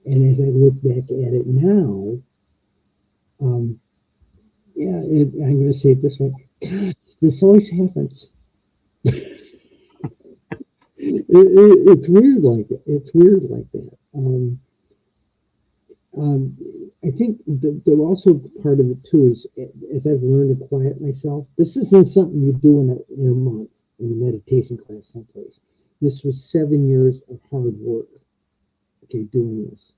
as I look back at it now, um, yeah, I'm going to say it this way. God, this always happens. It's weird like that. It's weird like that. Um, I think the also part of it too is as I've learned to quiet myself. This isn't something you do in a month in a meditation class someplace. This was 7 years of hard work. Okay, doing this.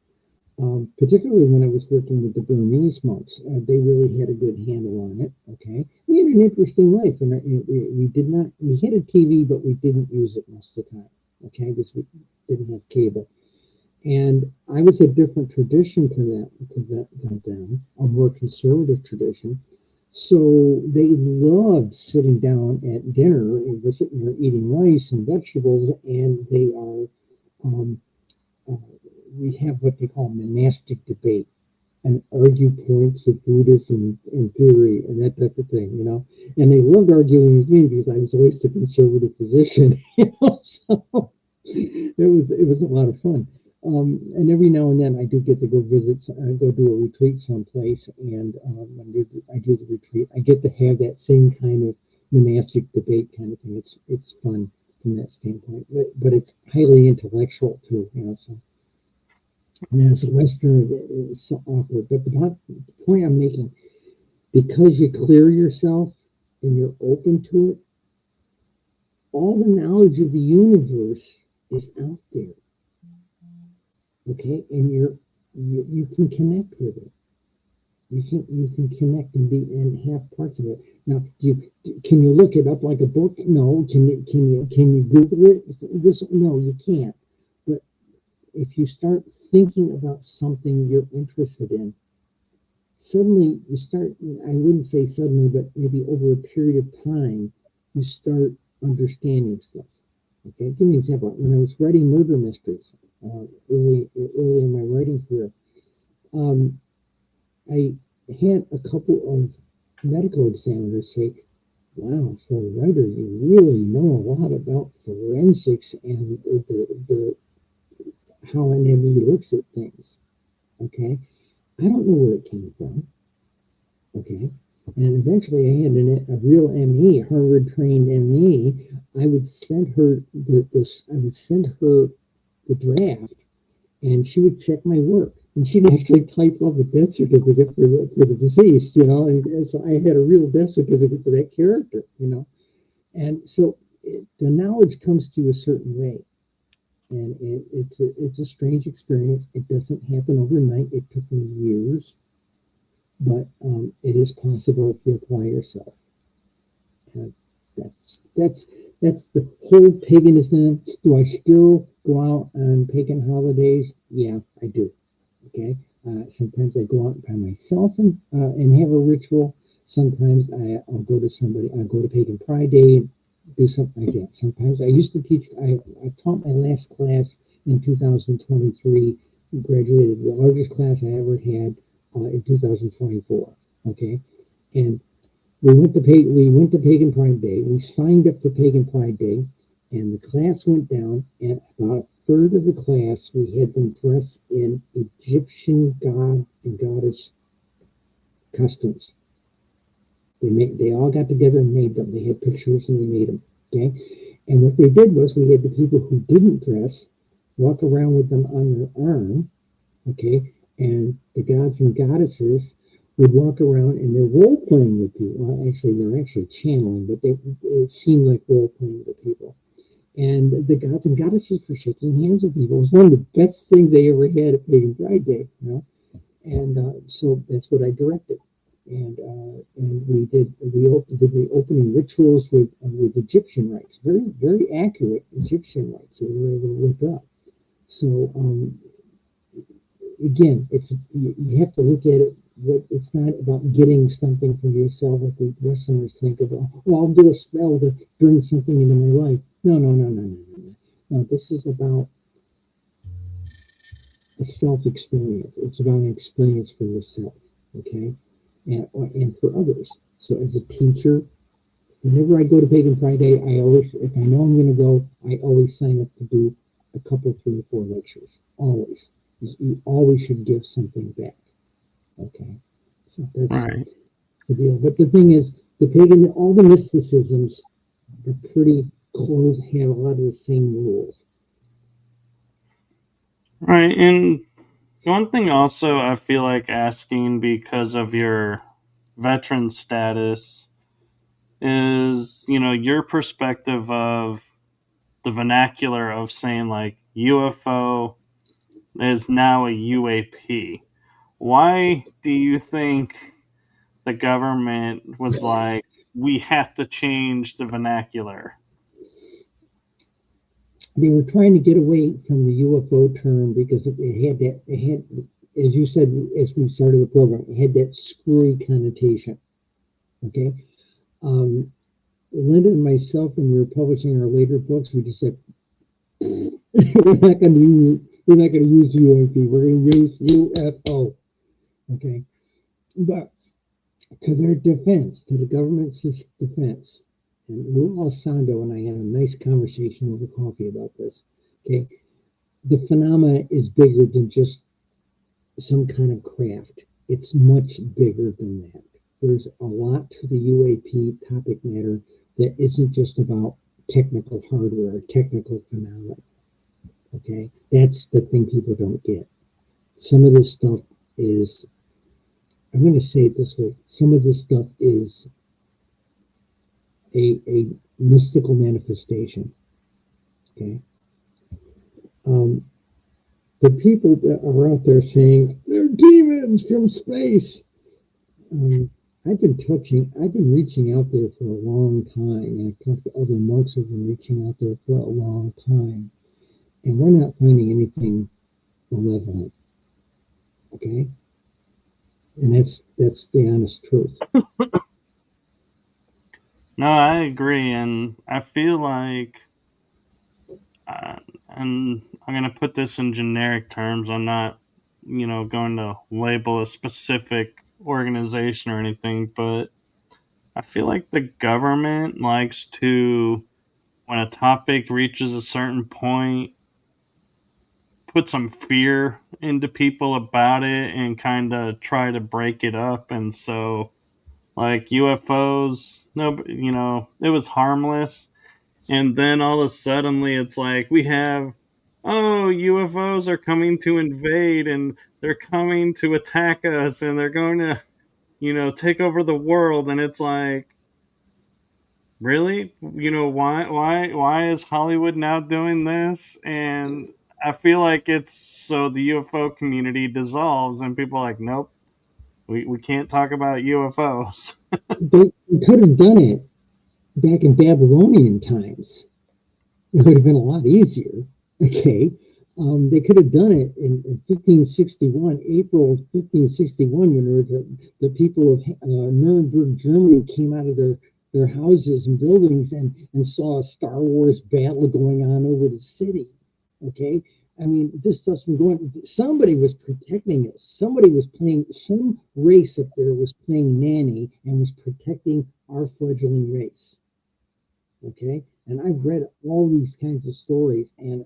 Particularly when I was working with the Burmese monks, they really had a good handle on it. Okay, we had an interesting life, and we did not. We had a TV, but we didn't use it most of the time. Okay, because we didn't have cable. And I was a different tradition to them, a more conservative tradition. So they loved sitting down at dinner, and we're sitting there eating rice and vegetables, and they are, um, uh, we have what they call monastic debate and argue points of Buddhism and theory and that type of thing. And they loved arguing with me because I was always the conservative position. So it was a lot of fun. And every now and then I do get to go go do a retreat someplace, and I do the retreat. I get to have that same kind of monastic debate kind of thing. It's fun from that standpoint, but it's highly intellectual too. So as a Westerner, it's so awkward. But the point I'm making, because you clear yourself and you're open to it, all the knowledge of the universe is out there. Okay, and you can connect with it. You can connect and have parts of it. Now, can you look it up like a book? No. Can you Google it? No, you can't. But if you start thinking about something you're interested in, suddenly you start. I wouldn't say suddenly, but maybe over a period of time, you start understanding stuff. Okay, give me an example. When I was writing murder mysteries early in my writing career, um, I had a couple of medical examiners say, "Wow, for a writer, you really know a lot about forensics and the how an ME looks at things." Okay, I don't know where it came from. Okay, and eventually I had a real ME, Harvard trained ME. I would send her I would send her the draft, and she would check my work, and she'd actually type up a death certificate for the deceased. And so I had a real death certificate for that character. And so the knowledge comes to you a certain way, and it's a strange experience. It doesn't happen overnight. It took me years, but it is possible if you apply yourself. Uh, that's the whole paganism. Do I still go out on pagan holidays? Yeah, I do. Okay. Sometimes I go out by myself and have a ritual. Sometimes I'll go to somebody. I'll go to Pagan Pride Day and do something like that. Sometimes I used to teach. I taught my last class in 2023. Graduated the largest class I ever had in 2024. Okay, and we went to Pagan Pride Day. We signed up for Pagan Pride Day, and the class went down. And about a third of the class, we had them dress in Egyptian god and goddess costumes. They all got together and made them. They had pictures and they made them. Okay, and what they did was we had the people who didn't dress walk around with them on their arm. Okay, and the gods and goddesses would walk around and they're role playing with you. Well, actually, they're actually channeling, but it seemed like role playing with people. And the gods and goddesses were shaking hands with people. It was one of the best things they ever had at Pagan Pride Day, you know. And so that's what I directed. And did the opening rituals with Egyptian rites, very accurate Egyptian rites. So we were able to look up. So again, you have to look at it. It's not about getting something for yourself, like the Westerners think of. Oh, I'll do a spell to bring something into my life. No, no, no, no, no, no, no. No, this is about a self experience. It's about an experience for yourself, okay, and for others. So as a teacher, whenever I go to Pagan Pride Day, I always, if I know I'm going to go, I always sign up to do a couple, 3 or 4 lectures. Always, you always should give something back. Okay, so that's Right. the deal. But the thing is, all the mysticisms are pretty close, have a lot of the same rules. Right. And one thing also I feel like asking because of your veteran status is, your perspective of the vernacular of saying like UFO is now a UAP. Why do you think the government was like, we have to change the vernacular? They were trying to get away from the UFO term because it had, as you said, as we started the program, it had that screwy connotation. Okay, um, Linda and myself, when we were publishing our later books, we just said we're not going to use UAP. We're going to use UFO. Okay, but to their defense, to the government's defense, and Lou Alessandro and I had a nice conversation over coffee about this. Okay, the phenomena is bigger than just some kind of craft. It's much bigger than that. There's a lot to the UAP topic matter that isn't just about technical hardware or technical phenomena. Okay, that's the thing people don't get. Some of this stuff is, I'm going to say it this way, some of this stuff is a mystical manifestation. Okay, um, the people that are out there saying they're demons from space. I've been reaching out there for a long time, and I've talked to other monks who've been reaching out there for a long time, and we're not finding anything malevolent. Okay, and that's the honest truth. No, I agree. And I feel like, uh, and I'm going to put this in generic terms. I'm not, going to label a specific organization or anything, but I feel like the government likes to, when a topic reaches a certain point, put some fear into people about it and kind of try to break it up. And so, like UFOs, no, it was harmless. And then all of a suddenly it's like we have, oh, UFOs are coming to invade and they're coming to attack us and they're going to, take over the world. And it's like, really, why is Hollywood now doing this? And I feel like it's so the UFO community dissolves and people are like, nope, we can't talk about UFOs. They could have done it. back in Babylonian times, it would have been a lot easier. Okay. They could have done it in 1561, April 1561, when the people of Nuremberg, Germany, came out of their houses and buildings and saw a Star Wars battle going on over the city. Okay. I mean, this stuff's been going. Somebody was protecting us. Somebody was playing. Some race up there was playing nanny and was protecting our fledgling race. Okay, and I've read all these kinds of stories, and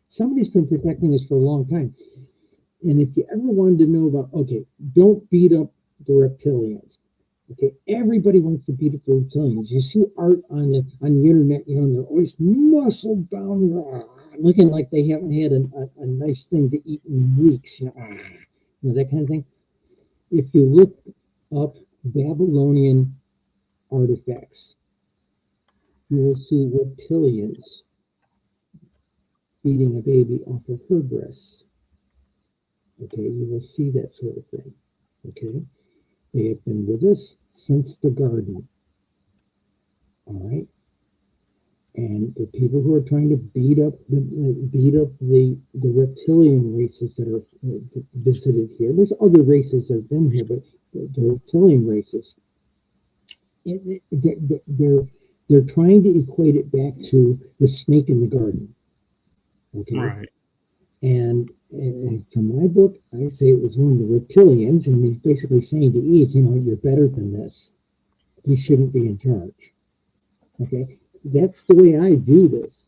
somebody's been protecting us for a long time. And if you ever wanted to know about, okay, don't beat up the reptilians. Okay, everybody wants to beat up the reptilians. You see art on the internet, you know, and they're always muscle bound, looking like they haven't had a nice thing to eat in weeks, you know, that kind of thing. If you look up Babylonian artifacts, you will see reptilians feeding a baby off of her breasts. Okay, you will see that sort of thing. Okay, they have been with us since the garden. All right, and the people who are trying to beat up the reptilian races that are visited here. There's other races that have been here, but the reptilian races, they're trying to equate it back to the snake in the garden. Okay, Right. and from my book, I say it was one of the reptilians, and he's basically saying to Eve, you know, you're better than this. You shouldn't be in charge. Okay, that's the way I view this.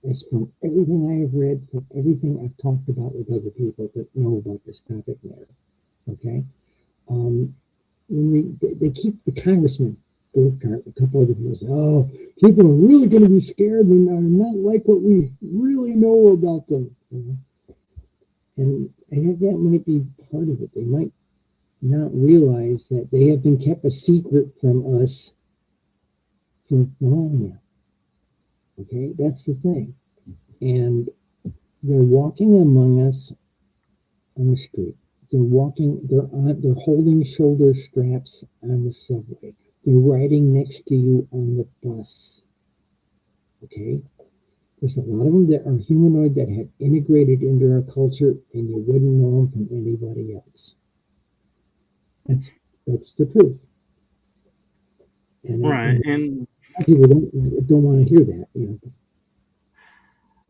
It's from everything I have read, from everything I've talked about with other people that know about this topic matter. Okay, um, when they keep the congressman, Burkhart, a couple other people say, oh, people are really going to be scared and are not like what we really know about them. You know? And I think that might be part of it. They might not realize that they have been kept a secret from us for millennia. Okay, that's the thing. And they're walking among us on the street. They're holding shoulder straps on the subway. They're riding next to you on the bus. Okay, there's a lot of them that are humanoid that have integrated into our culture, and you wouldn't know them from anybody else. That's that's the truth. Right. And And people don't want to hear that. You know,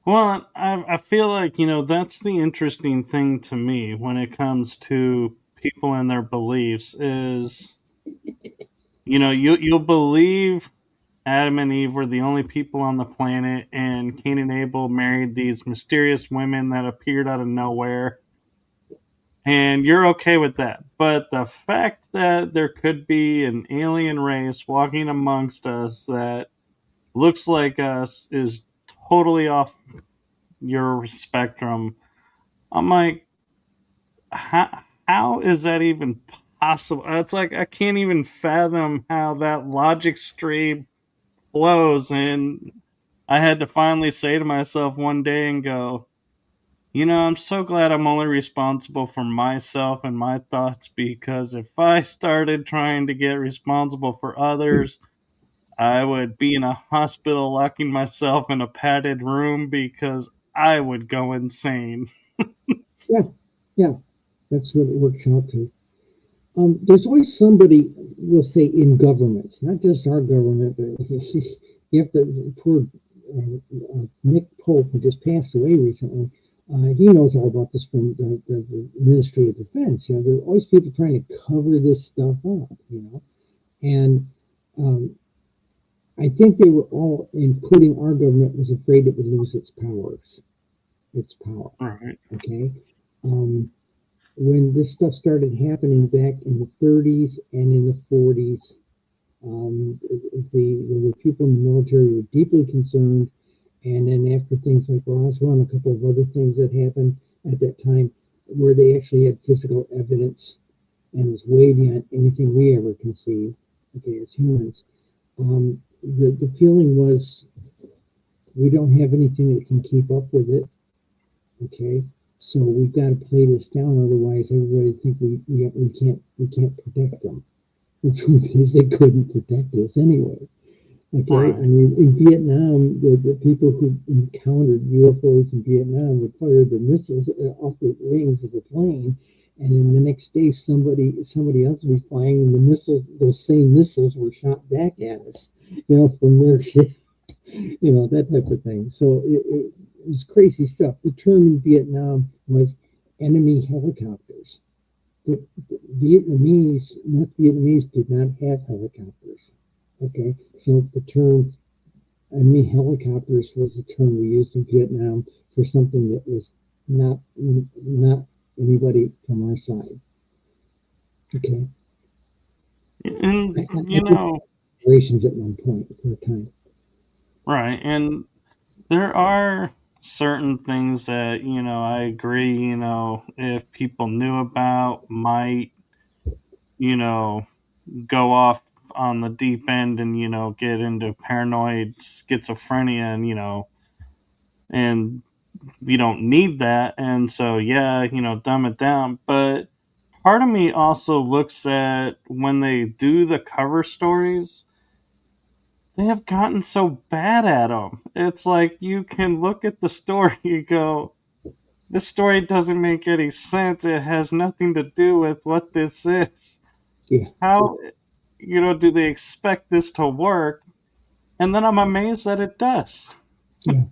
well, I feel like, that's the interesting thing to me when it comes to people and their beliefs is, you'll believe Adam and Eve were the only people on the planet, and Cain and Abel married these mysterious women that appeared out of nowhere, and you're okay with that. But the fact that there could be an alien race walking amongst us that looks like us is totally off your spectrum. I'm like, how is that even possible? It's like I can't even fathom how that logic stream flows. And I had to finally say to myself one day and go, I'm so glad I'm only responsible for myself and my thoughts, because if I started trying to get responsible for others, I would be in a hospital locking myself in a padded room because I would go insane. yeah, yeah, that's what it works out to. There's always somebody, we'll say, in governments, not just our government, but you have to, poor Nick Pope, who just passed away recently, he knows all about this from the Ministry of Defense. You know, there are always people trying to cover this stuff up, you know, and um, I think they were all, including our government, was afraid it would lose its power. Right. Okay. Um, when this stuff started happening back in the 30s and in the 40s, there were people in the military who were deeply concerned. And then after things like Roswell and a couple of other things that happened at that time, where they actually had physical evidence and it was way beyond anything we ever conceived, okay, as humans, the feeling was we don't have anything that can keep up with it, okay? So we've got to play this down, otherwise everybody think we can't protect them. The truth is they couldn't protect us anyway. Okay, I Right. mean, in Vietnam, the people who encountered UFOs in Vietnam would fire the missiles off the wings of the plane, and then the next day, somebody else would be flying, and the missiles, those same missiles, were shot back at us, from their ship, that type of thing. So it was crazy stuff. The term in Vietnam was enemy helicopters. The North Vietnamese did not have helicopters. Okay, so the term enemy helicopters was the term we used in Vietnam for something that was not anybody from our side. Okay, And, I you did know, operations at one point for a time. right. And there are certain things that, I agree, if people knew about, might, you know, go off on the deep end and, get into paranoid schizophrenia and, and we don't need that. And so, yeah, dumb it down. But part of me also looks at when they do the cover stories, they have gotten so bad at them. It's like you can look at the story, you go, this story doesn't make any sense. It has nothing to do with what this is. Yeah, How, do they expect this to work? And then I'm amazed that it does. yeah.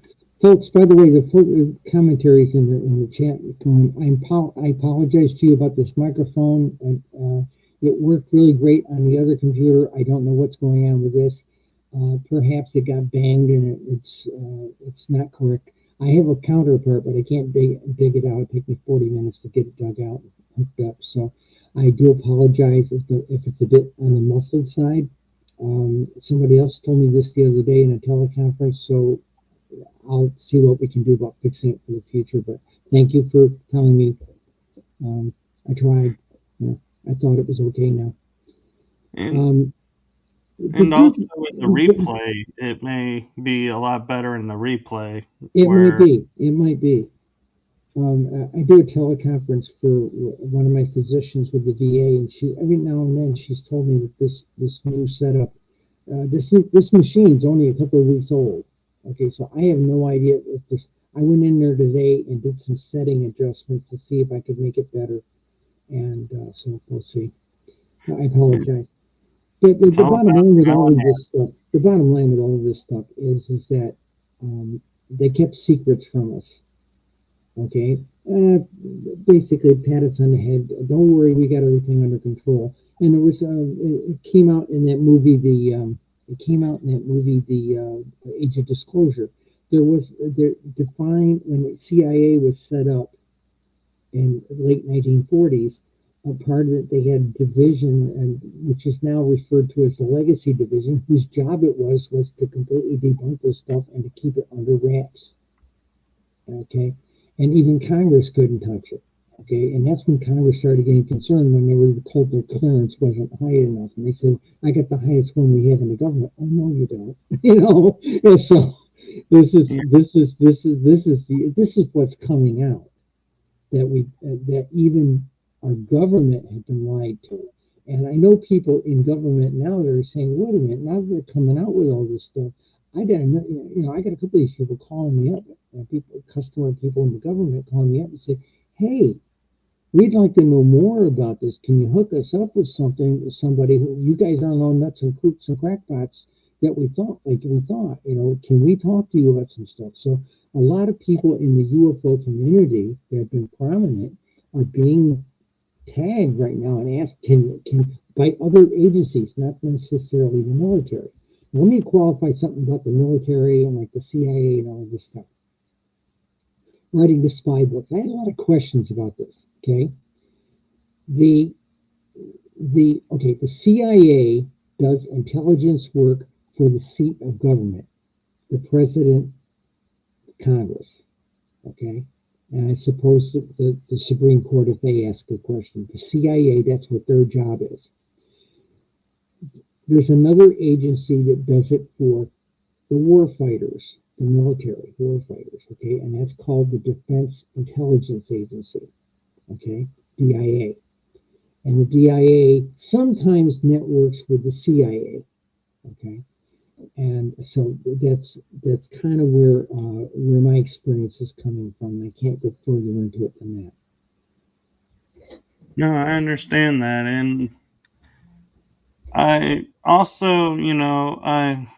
Folks, by the way, the commentaries in the chat. I apologize to you about this microphone. It worked really great on the other computer. I don't know what's going on with this. Perhaps it got banged and it's not correct. I have a counterpart, but I can't dig it out. It took me 40 minutes to get it dug out and hooked up. So I do apologize if it's a bit on the muffled side. Somebody else told me this the other day in a teleconference, so I'll see what we can do about fixing it for the future. But thank you for telling me. I tried. I thought it was okay now. And Um, the and also deep, in the replay, it may be a lot better in the replay it might where be. It might be. I do a teleconference for one of my physicians with the VA, and she every now and then she's told me that this new setup, this machine's only a couple of weeks old. Okay, so I have no idea if this. I went in there today and did some setting adjustments to see if I could make it better, and so we'll see. I apologize. The, it's the all bottom about line with all of Callahan. this stuff, the bottom line with all of this stuff is that they kept secrets from us. Okay, basically pat us on the head. Don't worry, we got everything under control. And there was it came out in that movie. It came out in that movie, the Age of Disclosure. There defined when the CIA was set up in the late 1940s. A part of it, they had a division, and which is now referred to as the Legacy Division, whose job it was to completely debunk this stuff and to keep it under wraps. Okay, and even Congress couldn't touch it. Okay, and that's when Congress started getting concerned when they were told their clearance wasn't high enough, and they said, "I got the highest one we have in the government." Oh no, you don't. And so Yeah. this is what's coming out, that even our government had been lied to. And I know people in government now that are saying, "Wait a minute! Now they're coming out with all this stuff." I got I got a couple of these people calling me up, customer people in the government calling me up and say, "Hey, we'd like to know more about this. Can you hook us up with somebody who you guys aren't all nuts and kooks and crackpots that we thought, like we thought, can we talk to you about some stuff?" So a lot of people in the UFO community that have been prominent are being tagged right now and asked, can by other agencies, not necessarily the military. Now, let me qualify something about the military and like the CIA and all of this stuff. Writing the spy book, I had a lot of questions about this. Okay, the the CIA does intelligence work for the seat of government, the president, Congress. Okay, and I suppose the Supreme Court, if they ask a question, the CIA, that's what their job is. There's another agency that does it for the war fighters, the military war fighters. Okay, and that's called the Defense Intelligence Agency. Okay, DIA. And the DIA sometimes networks with the CIA. Okay, And so that's kind of where my experience is coming from. I can't go further into it than that. No, I understand that. And I also, I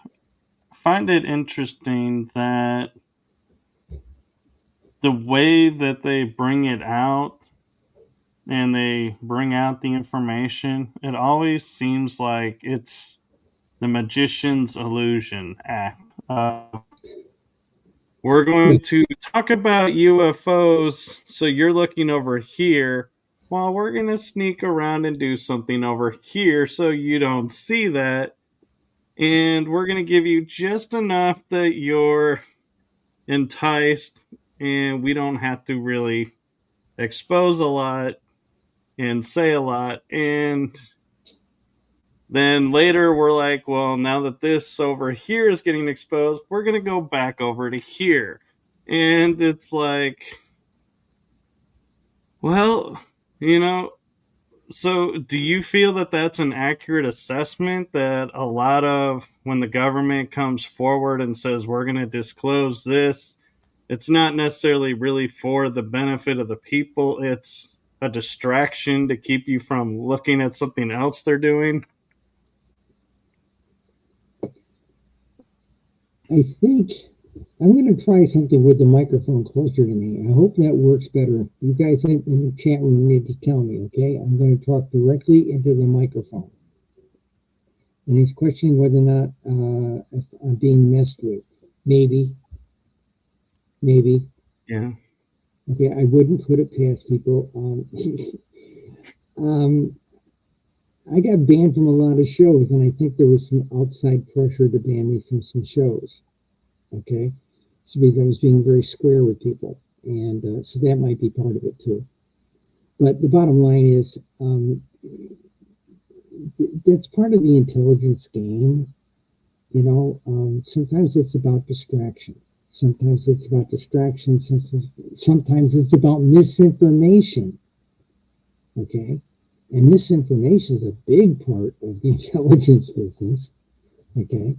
find it interesting that the way that they bring it out and they bring out the information, it always seems like it's the magician's illusion act. We're Yeah. going to talk about UFOs, so you're looking over here, while we're going to sneak around and do something over here so you don't see that. And we're going to give you just enough that you're enticed, and we don't have to really expose a lot and say a lot. And then later we're like, well, now that this over here is getting exposed, we're going to go back over to here. And it's like, well, you know, so do you feel that that's an accurate assessment that a lot of when the government comes forward and says we're going to disclose this, it's not necessarily really for the benefit of the people, it's a distraction to keep you from looking at something else they're doing? I think I'm going to try something with the microphone closer to me. I hope that works better. You guys in the chat room need to tell me, okay? I'm going to talk directly into the microphone. And he's questioning whether or not if I'm being messed with. Maybe, maybe. Yeah. Okay, I wouldn't put it past people. Um, I got banned from a lot of shows, and I think there was some outside pressure to ban me from some shows. Okay, so because I was being very square with people, and so that might be part of it too. But the bottom line is that's part of the intelligence game. Sometimes it's about distraction. Sometimes it's about distraction. Sometimes it's about misinformation. Okay, and misinformation is a big part of the intelligence business. Okay,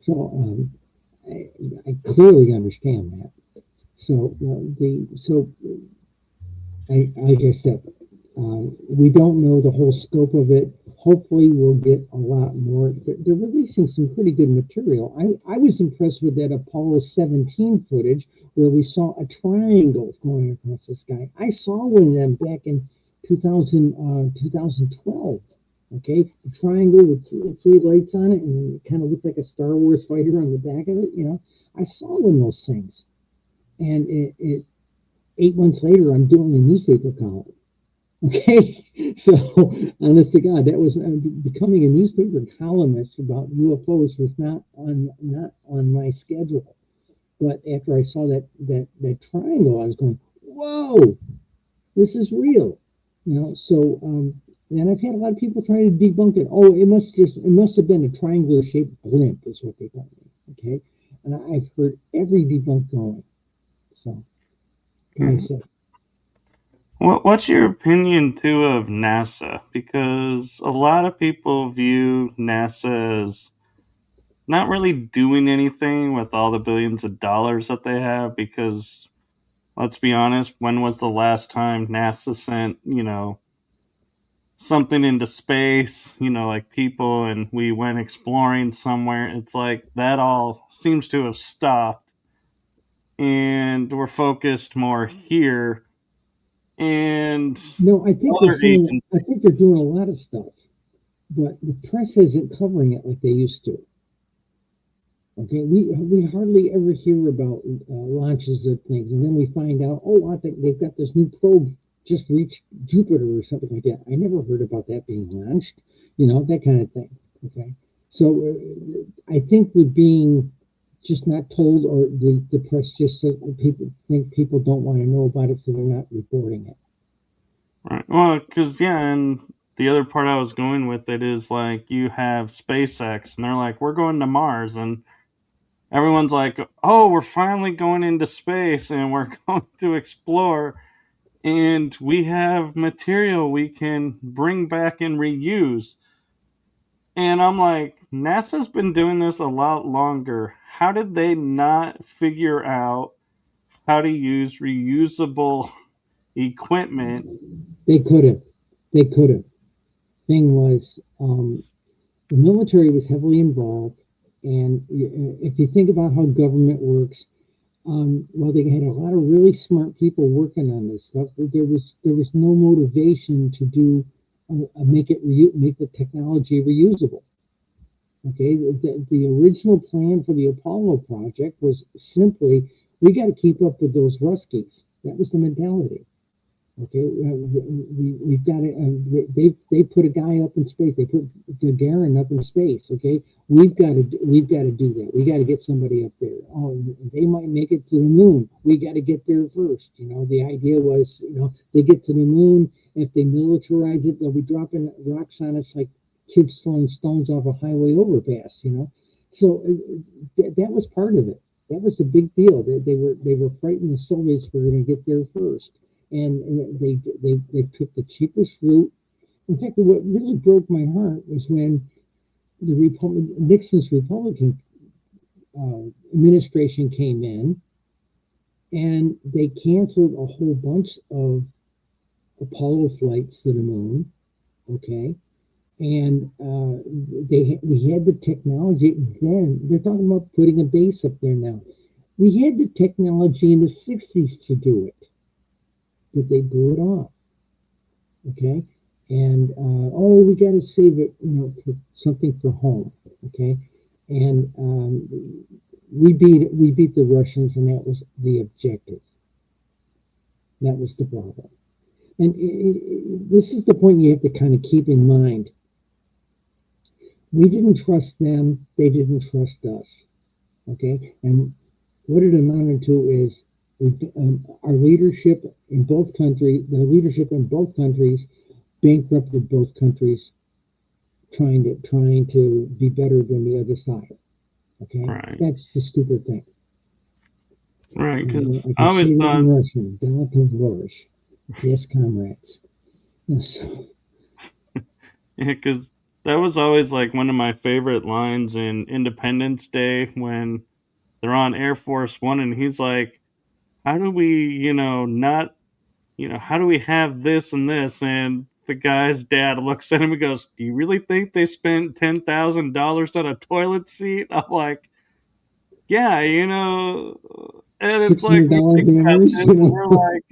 so I clearly understand that. So like I said, we don't know the whole scope of it. Hopefully, we'll get a lot more. They're releasing some pretty good material. I was impressed with that Apollo 17 footage where we saw a triangle going across the sky. I saw one of them back in 2012. Okay, a triangle with three lights on it, and it kind of looked like a Star Wars fighter on the back of it. I saw one of those things, and 8 months later, I'm doing a newspaper column. Okay, so honest to God, that was becoming a newspaper columnist about UFOs was not on my schedule. But after I saw that triangle, I was going, "Whoa, this is real," So and I've had a lot of people trying to debunk it. Oh, it must have been a triangular shaped blimp, is what they told me. Okay, and I've heard every debunk going. So, can I say? What's your opinion too of NASA? Because a lot of people view NASA as not really doing anything with all the billions of dollars that they have. Because let's be honest, when was the last time NASA sent something into space? Like people, and we went exploring somewhere. It's like that all seems to have stopped, and we're focused more here and No, I think they're other doing. I agencies. think they're doing a lot of stuff, but the press isn't covering it like they used to. Okay, we hardly ever hear about launches of things, and then we find out, oh, I think they've got this new probe just reached Jupiter or something like that. I never heard about that being launched, that kind of thing. Okay, so I think we're being just not told, or the press just said people think people don't want to know about it, so they're not reporting it. Right. Well, because yeah, and the other part I was going with it is like you have SpaceX, and they're like, we're going to Mars, and everyone's like, oh, we're finally going into space, and we're going to explore, and we have material we can bring back and reuse. And I'm like, NASA's been doing this a lot longer. How did they not figure out how to use reusable equipment? They could have. They could have. Thing was, the military was heavily involved, and if you think about how government works, well, they had a lot of really smart people working on this stuff. There was no motivation to do make the technology reusable. Okay, the original plan for the Apollo project was simply we got to keep up with those Ruskies. That was the mentality. Okay, we've got to. They put a guy up in space. They put Gagarin up in space. Okay, we've got to do that. We got to get somebody up there. Oh, they might make it to the moon. We got to get there first. The idea was, they get to the moon. If they militarize it, they'll be dropping rocks on us like kids throwing stones off a highway overpass. So that was part of it. That was the big deal. They were frightened the Soviets were going to get there first, and they took the cheapest route. In fact, what really broke my heart was when Nixon's Republican administration came in, and they canceled a whole bunch of Apollo flights to the moon. Okay, and we had the technology then. They're talking about putting a base up there now. We had the technology in the '60s to do it, but they blew it off. Okay, and we got to save it, for something for home. Okay, and we beat the Russians, and that was the objective. That was the problem. And this is the point you have to kind of keep in mind. We didn't trust them; they didn't trust us. Okay, and what it amounted to is our leadership in both countries. The leadership in both countries bankrupted both countries, trying to be better than the other side. Okay, Right. that's the stupid thing. Right. Because I I can always say that in thought, Russian. Da tоварищ. Yes, comrades. Yes. yeah, because that was always like one of my favorite lines in Independence Day when they're on Air Force One and he's like, how do we, not, how do we have this and this? And the guy's dad looks at him and goes, do you really think they spent $10,000 on a toilet seat? I'm like, yeah, and it's Six like, hundred we dollar think about hammers. this and we're like,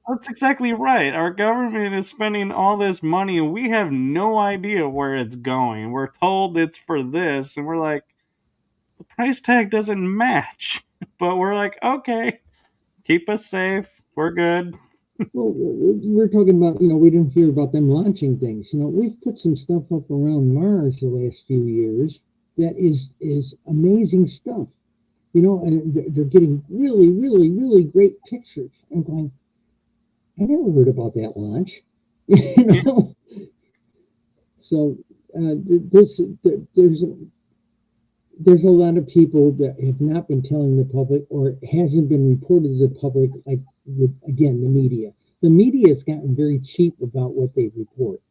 that's exactly right. Our government is spending all this money and we have no idea where it's going. We're told it's for this, and we're like, the price tag doesn't match. But we're like, okay, keep us safe.'re good. Well, we're talking about, we didn't hear about them launching things. We've put some stuff up around Mars the last few years that is amazing stuff. And they're getting really, really, really great pictures. I'm going, I never heard about that launch. you Yeah, know, so this there's a lot of people that have not been telling the public, or it hasn't been reported to the public, like again, the media. The media has gotten very cheap about what they report.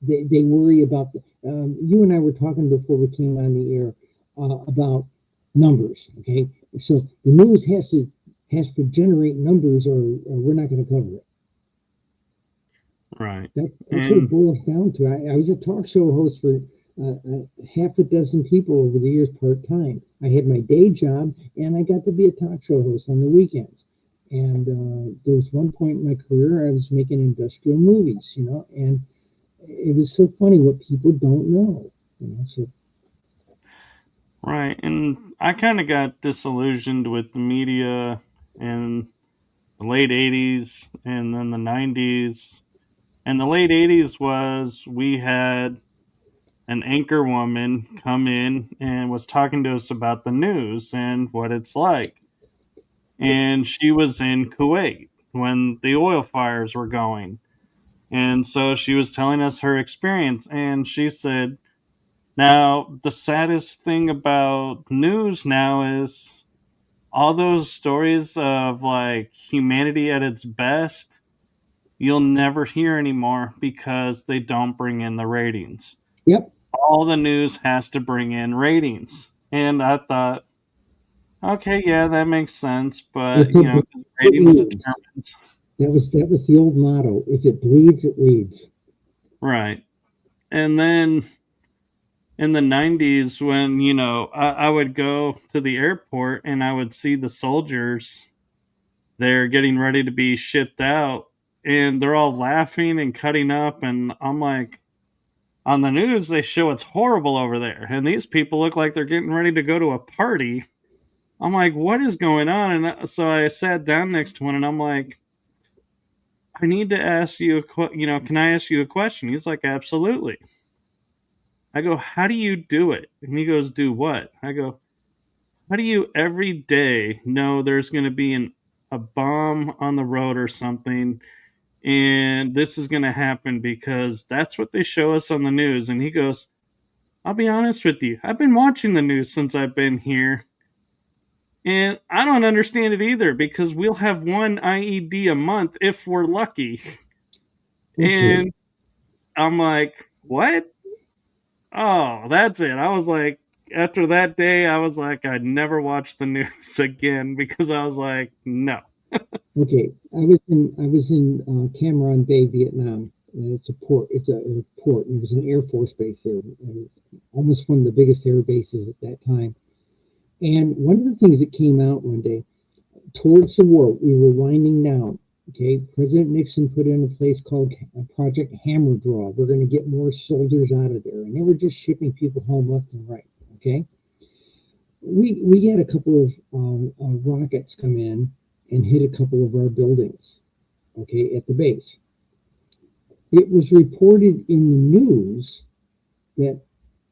They worry about you and I were talking before we came on the air about numbers. Okay, so the news has to generate numbers, or we're not going to cover it. right. That's what it And boils down to. I was a talk show host for half a dozen people over the years, part time. I had my day job, and I got to be a talk show host on the weekends. And there was one point in my career I was making industrial movies, and it was so funny what people don't know. So right. And I kind of got disillusioned with the media in the late 80s and then the 90s. And the late 80s was we had an anchor woman come in and was talking to us about the news and what it's like. And she was in Kuwait when the oil fires were going. And so she was telling us her experience. And she said, now, the saddest thing about news now is all those stories of like humanity at its best, you'll never hear anymore because they don't bring in the ratings. yep, all the news has to bring in ratings. And I thought, okay, yeah, that makes sense, but If it bleeds, it ratings leads. determines. That was the old motto. If it bleeds, it leads. Right. And then in the 90s, when, I would go to the airport and I would see the soldiers there getting ready to be shipped out, and they're all laughing and cutting up. And I'm like, on the news, they show it's horrible over there. And these people look like they're getting ready to go to a party. I'm like, what is going on? And so I sat down next to one and I'm like, I need to ask you, can I ask you a question? He's like, absolutely. I go, how do you do it? And he goes, do what? I go, how do you every day know there's going to be a bomb on the road or something, and this is going to happen because that's what they show us on the news? And he goes, I'll be honest with you, I've been watching the news since I've been here, and I don't understand it either because we'll have one IED a month if we're lucky. Okay. And I'm like, what? Oh, that's it. I was like, after that day, I was like, I'd never watch the news again because I was like, no. Okay. I was in Cam Bay, Vietnam. And it's a port. It's a port, and it was an Air Force base there, and almost one of the biggest air bases at that time. And one of the things that came out one day, towards the war, we were winding down. Okay, President Nixon put in a place called Project Hammer Draw. We're going to get more soldiers out of there, and they were just shipping people home left and right. Okay, we had a couple of rockets come in and hit a couple of our buildings. Okay, at the base, it was reported in the news that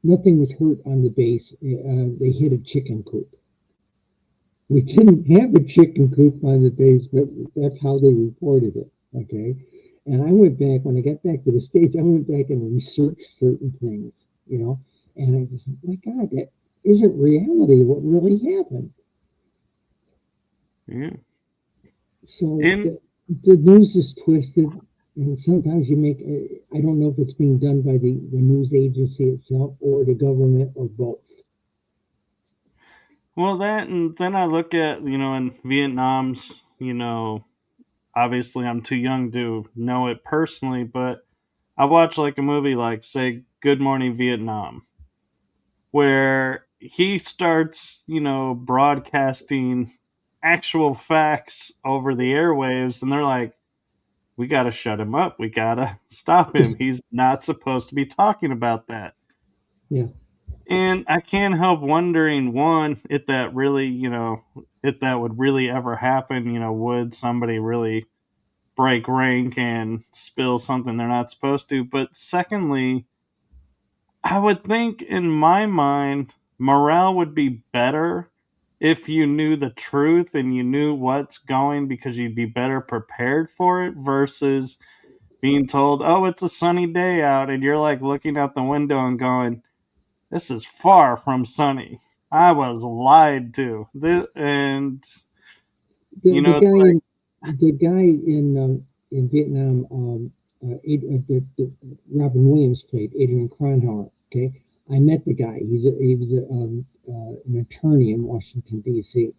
nothing was hurt on the base. They hit a chicken coop. We didn't have a chicken coop on the base, but that's how they reported it. Okay. And I went back, when I got back to the States, I went back and researched certain things, you know, and I just, my God, that isn't reality what really happened. Yeah. So And the news is twisted, and sometimes you make, I don't know if it's being done by the news agency itself or the government or both. well, that, and then I look at, in Vietnam's, obviously I'm too young to know it personally, but I watch like a movie like, say, Good Morning Vietnam, where he starts, broadcasting actual facts over the airwaves, and they're like, we got to shut him up. We got to stop him. He's not supposed to be talking about that. Yeah. And I can't help wondering, one, if that really, if that would really ever happen, would somebody really break rank and spill something they're not supposed to? But secondly, I would think in my mind, morale would be better if you knew the truth and you knew what's going, because you'd be better prepared for it versus being told, oh, it's a sunny day out. And you're like looking out the window and going, this is far from sunny. I was lied to. And, The the it's guy like, in the guy in Vietnam, the Robin Williams played Adrian Cronauer. Okay, I met the guy. He was an attorney in Washington D.C.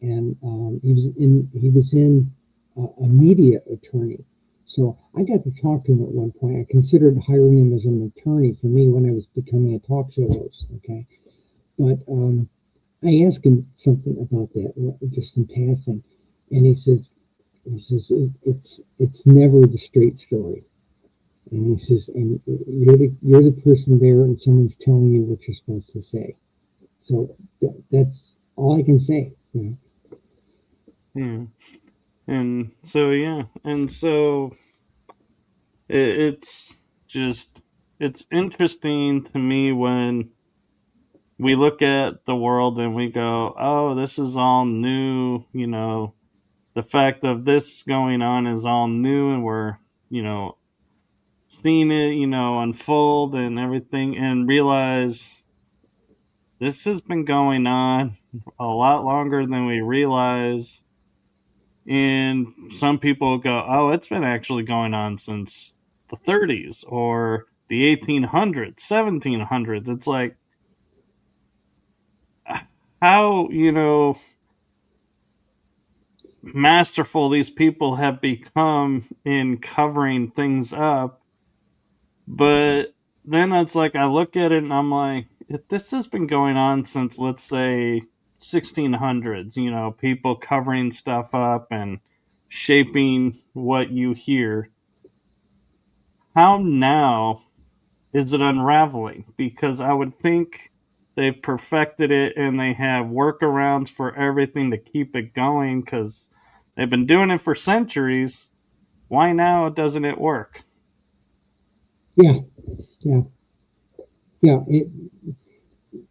and he was in a media attorney. So I got to talk to him at one point. I considered hiring him as an attorney for me when I was becoming a talk show host. Okay, but I asked him something about that just in passing, and he says it's never the straight story. And he says, and you're the person there, and someone's telling you what you're supposed to say. So that's all I can say. You know? yeah. And so, yeah. And so it's just, it's interesting to me when we look at the world and we go, oh, this is all new. The fact of this going on is all new, and we're, seeing it, unfold and everything, and realize this has been going on a lot longer than we realize. And some people go, oh, it's been actually going on since the 30s, or the 1800s, 1700s. It's like, how, masterful these people have become in covering things up. But then it's like, I look at it and I'm like, if this has been going on since, let's say, 1600s, people covering stuff up and shaping what you hear. How now is it unraveling? Because I would think they've perfected it and they have workarounds for everything to keep it going because they've been doing it for centuries. Why now doesn't it work? Yeah, yeah, yeah.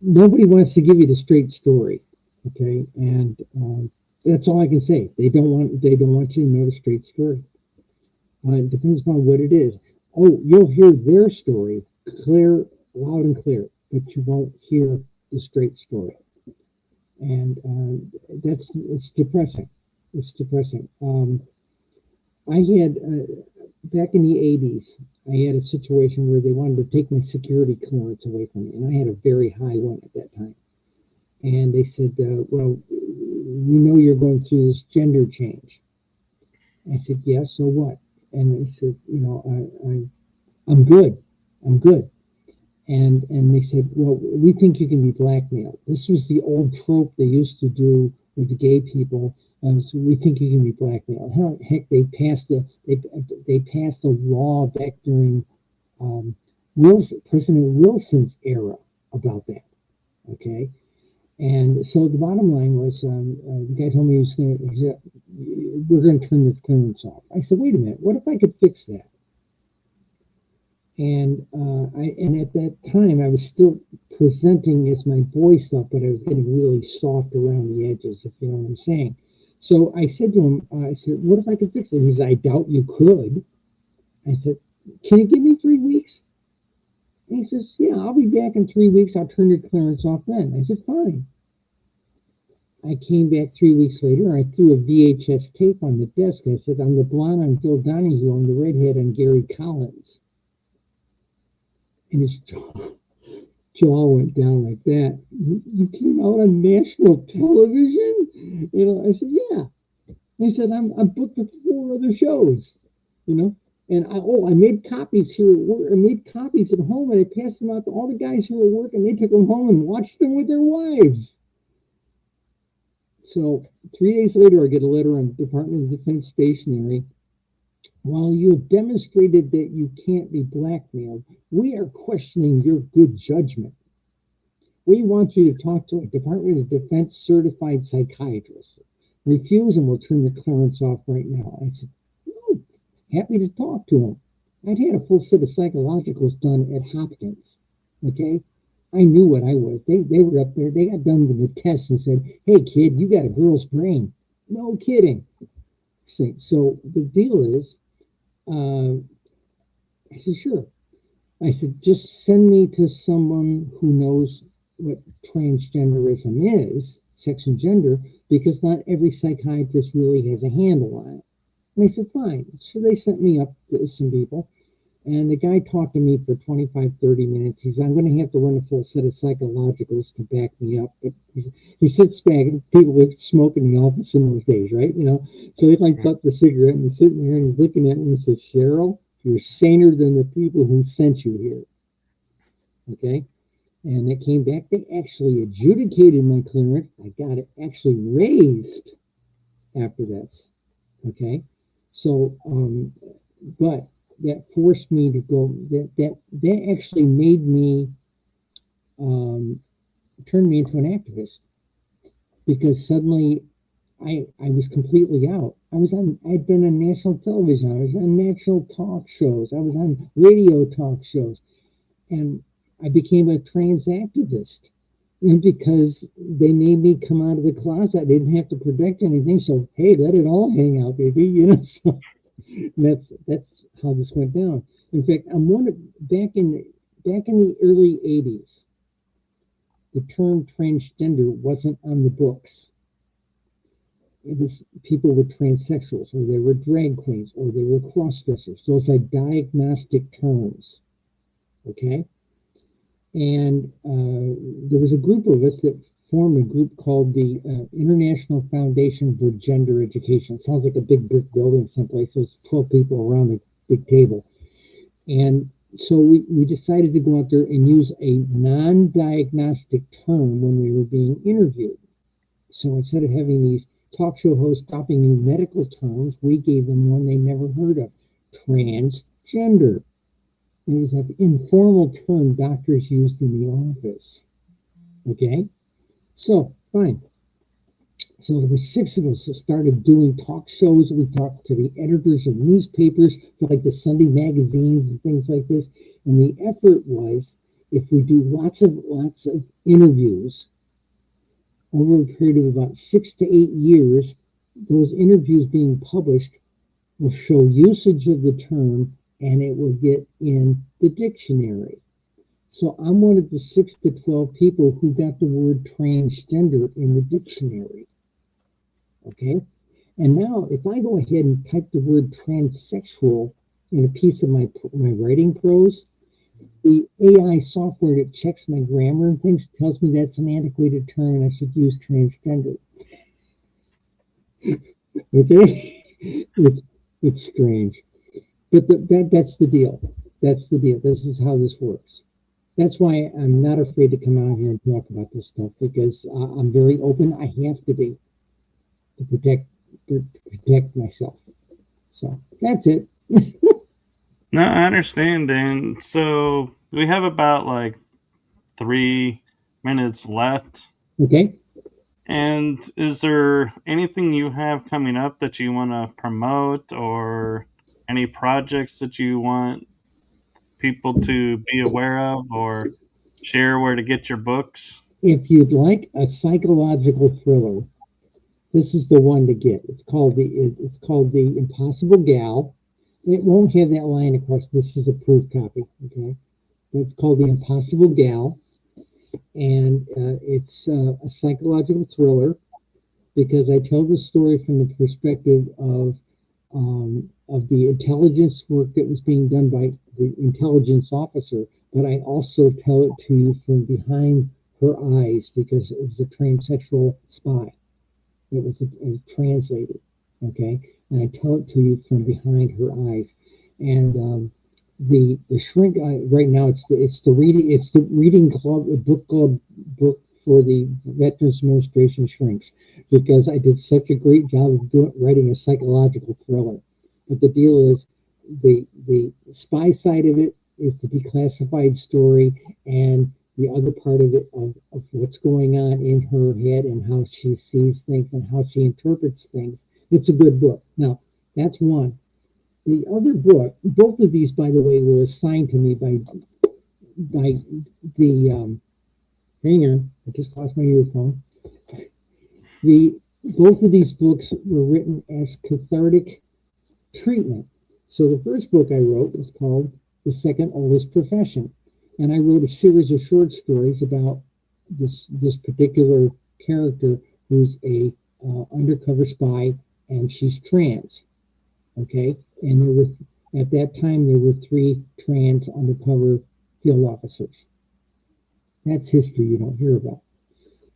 Nobody wants to give you the straight story, okay? And that's all I can say. They don't want you to know the straight story. It depends upon what it is. Oh, you'll hear their story clear, loud and clear, but you won't hear the straight story, and it's depressing. It's depressing. I had back in the '80s, I had a situation where they wanted to take my security clearance away from me, and I had a very high one at that time. And they said, "Well, we know you're going through this gender change." I said, "Yeah, so what?" And they said, I'm good. I'm good. And they said, "Well, we think you can be blackmailed." This was the old trope they used to do with the gay people. So we think you can be blackmailed. Heck, they passed a law back during President Wilson's era about that. Okay, and so the bottom line was, the guy told me we're going to turn the clearance off. I said, "Wait a minute, what if I could fix that?" And at that time I was still presenting as my boy stuff, but I was getting really soft around the edges, if you know what I'm saying. So I said to him, I said, "What if I could fix it?" He said, "I doubt you could." I said, "Can you give me 3 weeks?" And he says, "Yeah, I'll be back in 3 weeks. I'll turn your clearance off then." I said, "Fine." I came back 3 weeks later. I threw a VHS tape on the desk. I said, "I'm the blonde on Phil Donahue. I'm the redhead on Gary Collins." And his jaw went down like that. You came out on national television? I said, "Yeah." And he said, I'm booked with 4 other shows, you know. And I made copies here at work. I made copies at home, and I passed them out to all the guys who were working. They took them home and watched them with their wives. So 3 days later, I get a letter on Department of Defense stationery. "While you have demonstrated that you can't be blackmailed, we are questioning your good judgment. We want you to talk to a Department of Defense certified psychiatrist. Refuse and we'll turn the clearance off right now." I said, "Oh, happy to talk to him." I'd had a full set of psychologicals done at Hopkins. Okay. I knew what I was. They were up there. They got done with the test and said, "Hey, kid, you got a girl's brain." No kidding. So the deal is, uh, I said, "Sure." I said, "Just send me to someone who knows what transgenderism is, sex and gender, because not every psychiatrist really has a handle on it." And I said, "Fine." So they sent me up to some people, and the guy talked to me for 25, 30 minutes. He said, "I'm going to have to run a full set of psychologicals to back me up." But he sits back, and people would smoke in the office in those days, right? So he lights up the cigarette, and he's sitting there, and he's looking at me, and he says, "Cheryl, you're saner than the people who sent you here." Okay. And it came back. They actually adjudicated my clearance. I got it actually raised after this. Okay. So, but that forced me to go, that actually made me, um, turn me into an activist, because suddenly I was completely out. I'd been on national television. I was on national talk shows. I was on radio talk shows. And I became a trans activist. And because they made me come out of the closet, I didn't have to protect anything. So hey, let it all hang out, baby. So that's how this went down. In fact, I'm one of back in the early '80s, the term transgender wasn't on the books. It was people were transsexuals, or they were drag queens, or they were cross dressers. Those are diagnostic terms. okay? And there was a group of us that formed a group called the International Foundation for Gender Education. It sounds like a big brick building someplace. So it's 12 people around a big table. And so we decided to go out there and use a non-diagnostic term when we were being interviewed. So instead of having these talk show hosts dropping new medical terms, we gave them one they never heard of, transgender. It was that informal term doctors used in the office. Okay? So, fine. So there were 6 of us that started doing talk shows. We talked to the editors of newspapers, like the Sunday magazines and things like this. And the effort was, if we do lots of interviews over a period of about 6 to 8 years, those interviews being published will show usage of the term and it will get in the dictionary. So I'm one of the 6 to 12 people who got the word transgender in the dictionary. Okay? And now if I go ahead and type the word transsexual in a piece of my writing prose, the AI software that checks my grammar and things tells me that's an antiquated term and I should use transgender. Okay? It's strange. But that's the deal. That's the deal. This is how this works. That's why I'm not afraid to come out here and talk about this stuff, because I'm very open. I have to be to protect myself. So that's it. No, I understand. And so we have about like 3 minutes left. Okay. And is there anything you have coming up that you want to promote, or any projects that you want people to be aware of, or share where to get your books? If you'd like a psychological thriller, this is the one to get. It's called the Impossible Gal. It won't have that line across. This is a proof copy. Okay. But it's called the Impossible Gal, and it's a psychological thriller, because I tell the story from the perspective of the intelligence work that was being done by the intelligence officer, but I also tell it to you from behind her eyes, because it was a transsexual spy. It was a translator, okay? And I tell it to you from behind her eyes. And the shrink right now, it's the reading club, book club book for the Veterans Administration shrinks, because I did such a great job of writing a psychological thriller. But the deal is, the spy side of it is the declassified story, and the other part of it of what's going on in her head and how she sees things and how she interprets things. It's a good book. Now, that's one. The other book, both of these, by the way, were assigned to me by the hang on, I just lost my earphone. Both of these books were written as cathartic treatment. So the first book I wrote was called The Second Oldest Profession. And I wrote a series of short stories about this particular character who's a undercover spy, and she's trans. Okay, and at that time there were 3 trans undercover field officers. That's history you don't hear about.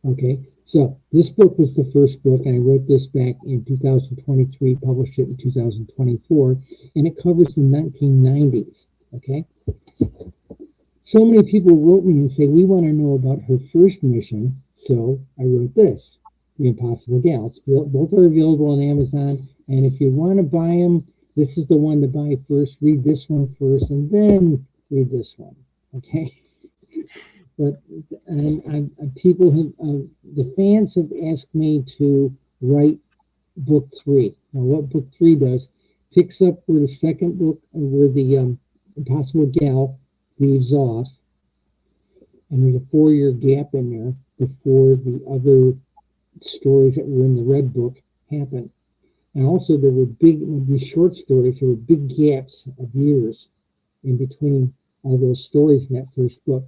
Okay, so this book was the first book, and I wrote this back in 2023, published it in 2024, and it covers the 1990s. Okay. So many people wrote me and say, we want to know about her first mission. So I wrote this, The Impossible Gal. Both are available on Amazon. And if you want to buy them, this is the one to buy first. Read this one first, and then read this one. Okay. But people have, the fans have asked me to write book 3. Now, what book 3 does, picks up where the second book, where the Impossible Gal leaves off, and there's a 4-year gap in there before the other stories that were in the red book happened. And also there were these short stories, there were big gaps of years in between all those stories in that first book.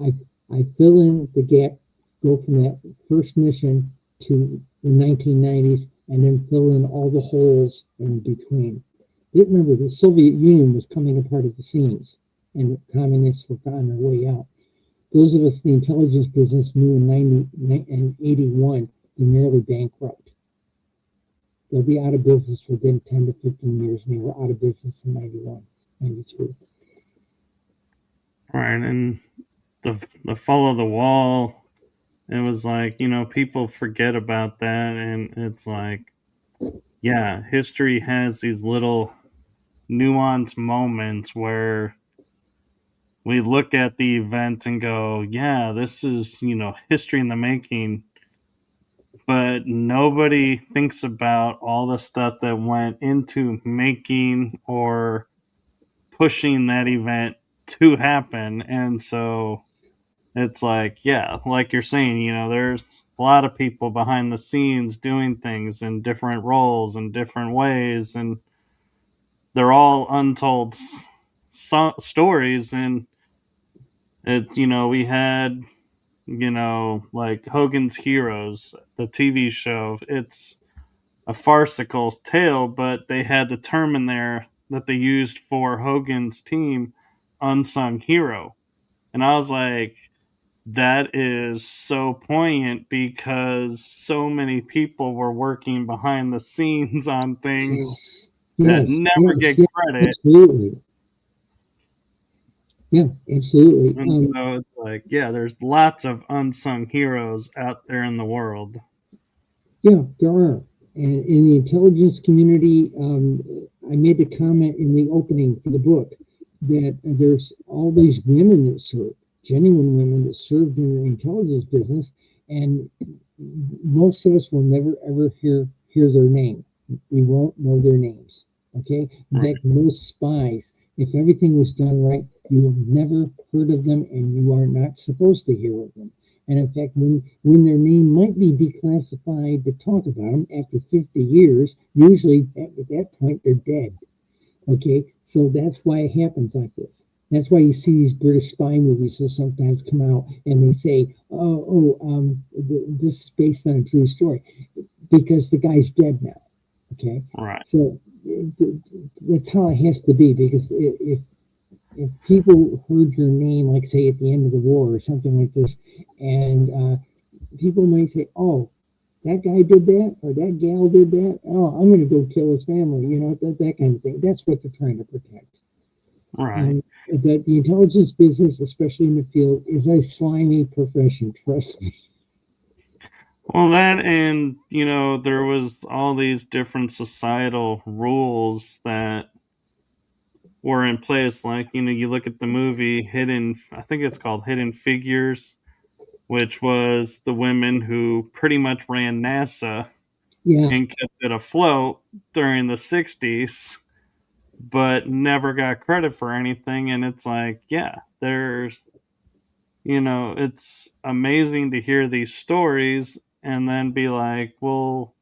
I fill in the gap, go from that first mission to the 1990s, and then fill in all the holes in between. Remember, the Soviet Union was coming apart at the seams. and communists were on their way out. Those of us in the intelligence business knew in 1981 they're nearly bankrupt. They'll be out of business within 10 to 15 years, and they were out of business in 91, 92. Right. And the fall of the wall, it was like, people forget about that. And it's like, yeah, history has these little nuanced moments where we look at the event and go, yeah, this is, history in the making. But nobody thinks about all the stuff that went into making or pushing that event to happen. And so it's like, yeah, like you're saying, there's a lot of people behind the scenes doing things in different roles and different ways, and they're all untold stories. And we had, like Hogan's Heroes, the TV show. It's a farcical tale, but they had the term in there that they used for Hogan's team, unsung hero. And I was like, that is so poignant because so many people were working behind the scenes on things Yes, that yes, never yes, get yes, credit. absolutely. Yeah, absolutely. And so it's like, yeah, there's lots of unsung heroes out there in the world. Yeah, there are. And in the intelligence community, I made the comment in the opening for the book that there's all these women that serve, genuine women that served in the intelligence business, and most of us will never ever hear their name. We won't know their names. Okay. In Right. fact, most spies, if everything was done right, you have never heard of them, and you are not supposed to hear of them. And in fact, when their name might be declassified to talk about them after 50 years, usually at that point they're dead. Okay, so that's why it happens like this. That's why you see these British spy movies that sometimes come out and they say, this is based on a true story, because the guy's dead now. Okay, Right. so that's how it has to be, because if people heard your name, like say at the end of the war or something like this, and people might say, "Oh, that guy did that, or that gal did that. Oh, I'm going to go kill his family." That kind of thing. That's what they're trying to protect. Right. The intelligence business, especially in the field, is a slimy profession. Trust me. Well, that, and there was all these different societal rules that were in place. Like, you look at the movie Hidden, I think it's called Hidden Figures, which was the women who pretty much ran NASA Yeah. and kept it afloat during the 60s, but never got credit for anything. And it's like, yeah, it's amazing to hear these stories and then be like, well,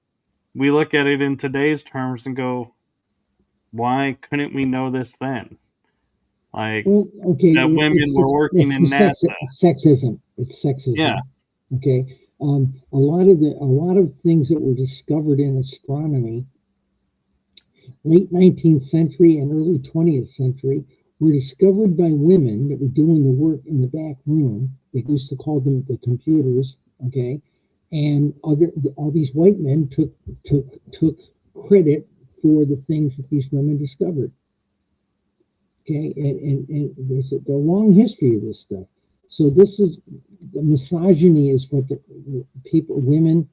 we look at it in today's terms and go, why couldn't we know this then? Like, Well, okay. that women were working It's the in NASA. sexism. It's Yeah. sexism. Okay. A lot of things that were discovered in astronomy, late 19th century and early 20th century, were discovered by women that were doing the work in the back room. They used to call them the computers. Okay. And all these white men took credit for the things that these women discovered. Okay, and there's a long history of this stuff. So this is the misogyny is what the people, women,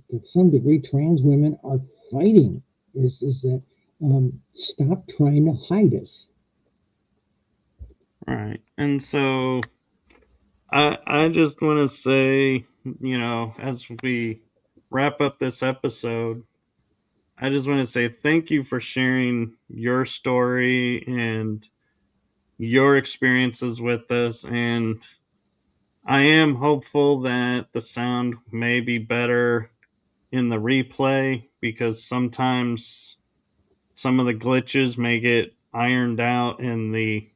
to some degree, trans women are fighting. Is that stop trying to hide us? Right. And so I just want to say, as we wrap up this episode, I just want to say thank you for sharing your story and your experiences with us. And I am hopeful that the sound may be better in the replay, because sometimes some of the glitches may get ironed out in the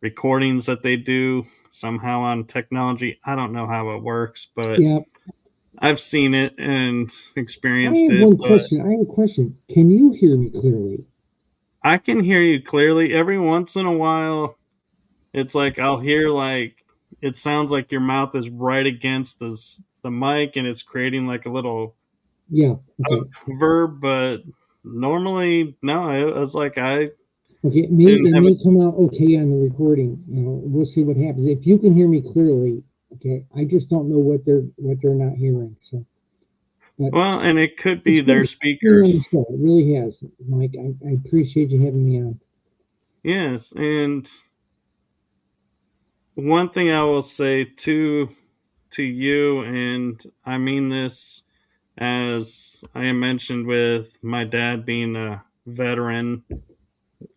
recordings that they do somehow on technology. I don't know how it works, but Yeah. I've seen it and I experienced have it. one But question. I have a question. Can you hear me clearly? I can hear you clearly. Every once in a while, It's like I'll hear like it sounds like your mouth is right against the mic, and it's creating like a little Yeah. Okay. verb. But normally, no, it was like I Okay. didn't It have it. may come out okay on the recording. You know, we'll see what happens. If you can hear me clearly, okay. I just don't know what they're not hearing. So, but Well, and it could it's be good their to be on speakers. the show. It really has, Mike. I appreciate you having me on. Yes, and one thing I will say to you, and I mean this as I mentioned with my dad being a veteran,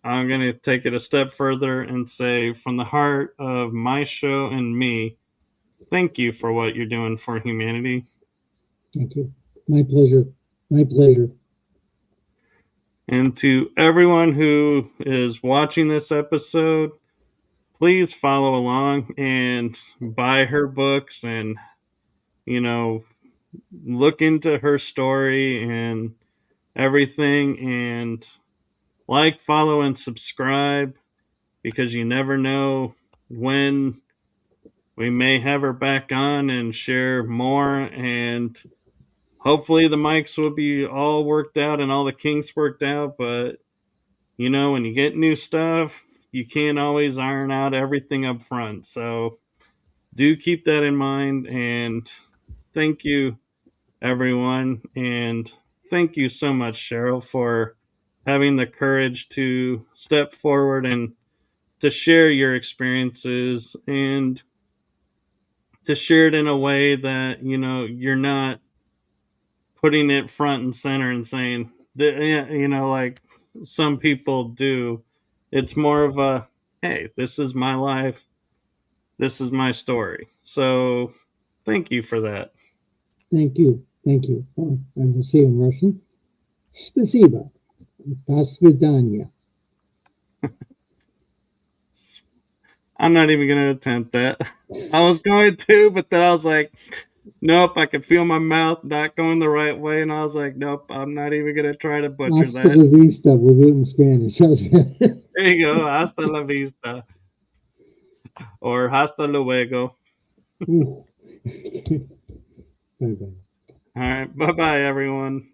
I'm going to take it a step further and say, from the heart of my show and me, thank you for what you're doing for humanity. Thank you. My pleasure. My pleasure. And to everyone who is watching this episode, please follow along and buy her books and, you know, look into her story and everything, and like, follow, and subscribe, because you never know when we may have her back on and share more. And hopefully the mics will be all worked out and all the kinks worked out. But when you get new stuff, you can't always iron out everything up front. So do keep that in mind. And thank you, everyone. And thank you so much, Cheryl, for having the courage to step forward and to share your experiences, and to share it in a way that you're not putting it front and center and saying that, like some people do. It's more of a, hey, this is my life, this is my story. So thank you for that. Thank you. Thank you. Oh, I will say in Russian. Спасибо. До свидания. I'm not even going to attempt that. I was going to, but then I was like, nope, I could feel my mouth not going the right way. And I was like, nope, I'm not even going to try to butcher Hasta that. la vista. We'll do it in Spanish. How's that? There you go. Hasta la vista. Or hasta luego. Bye bye. All right. Bye bye, everyone.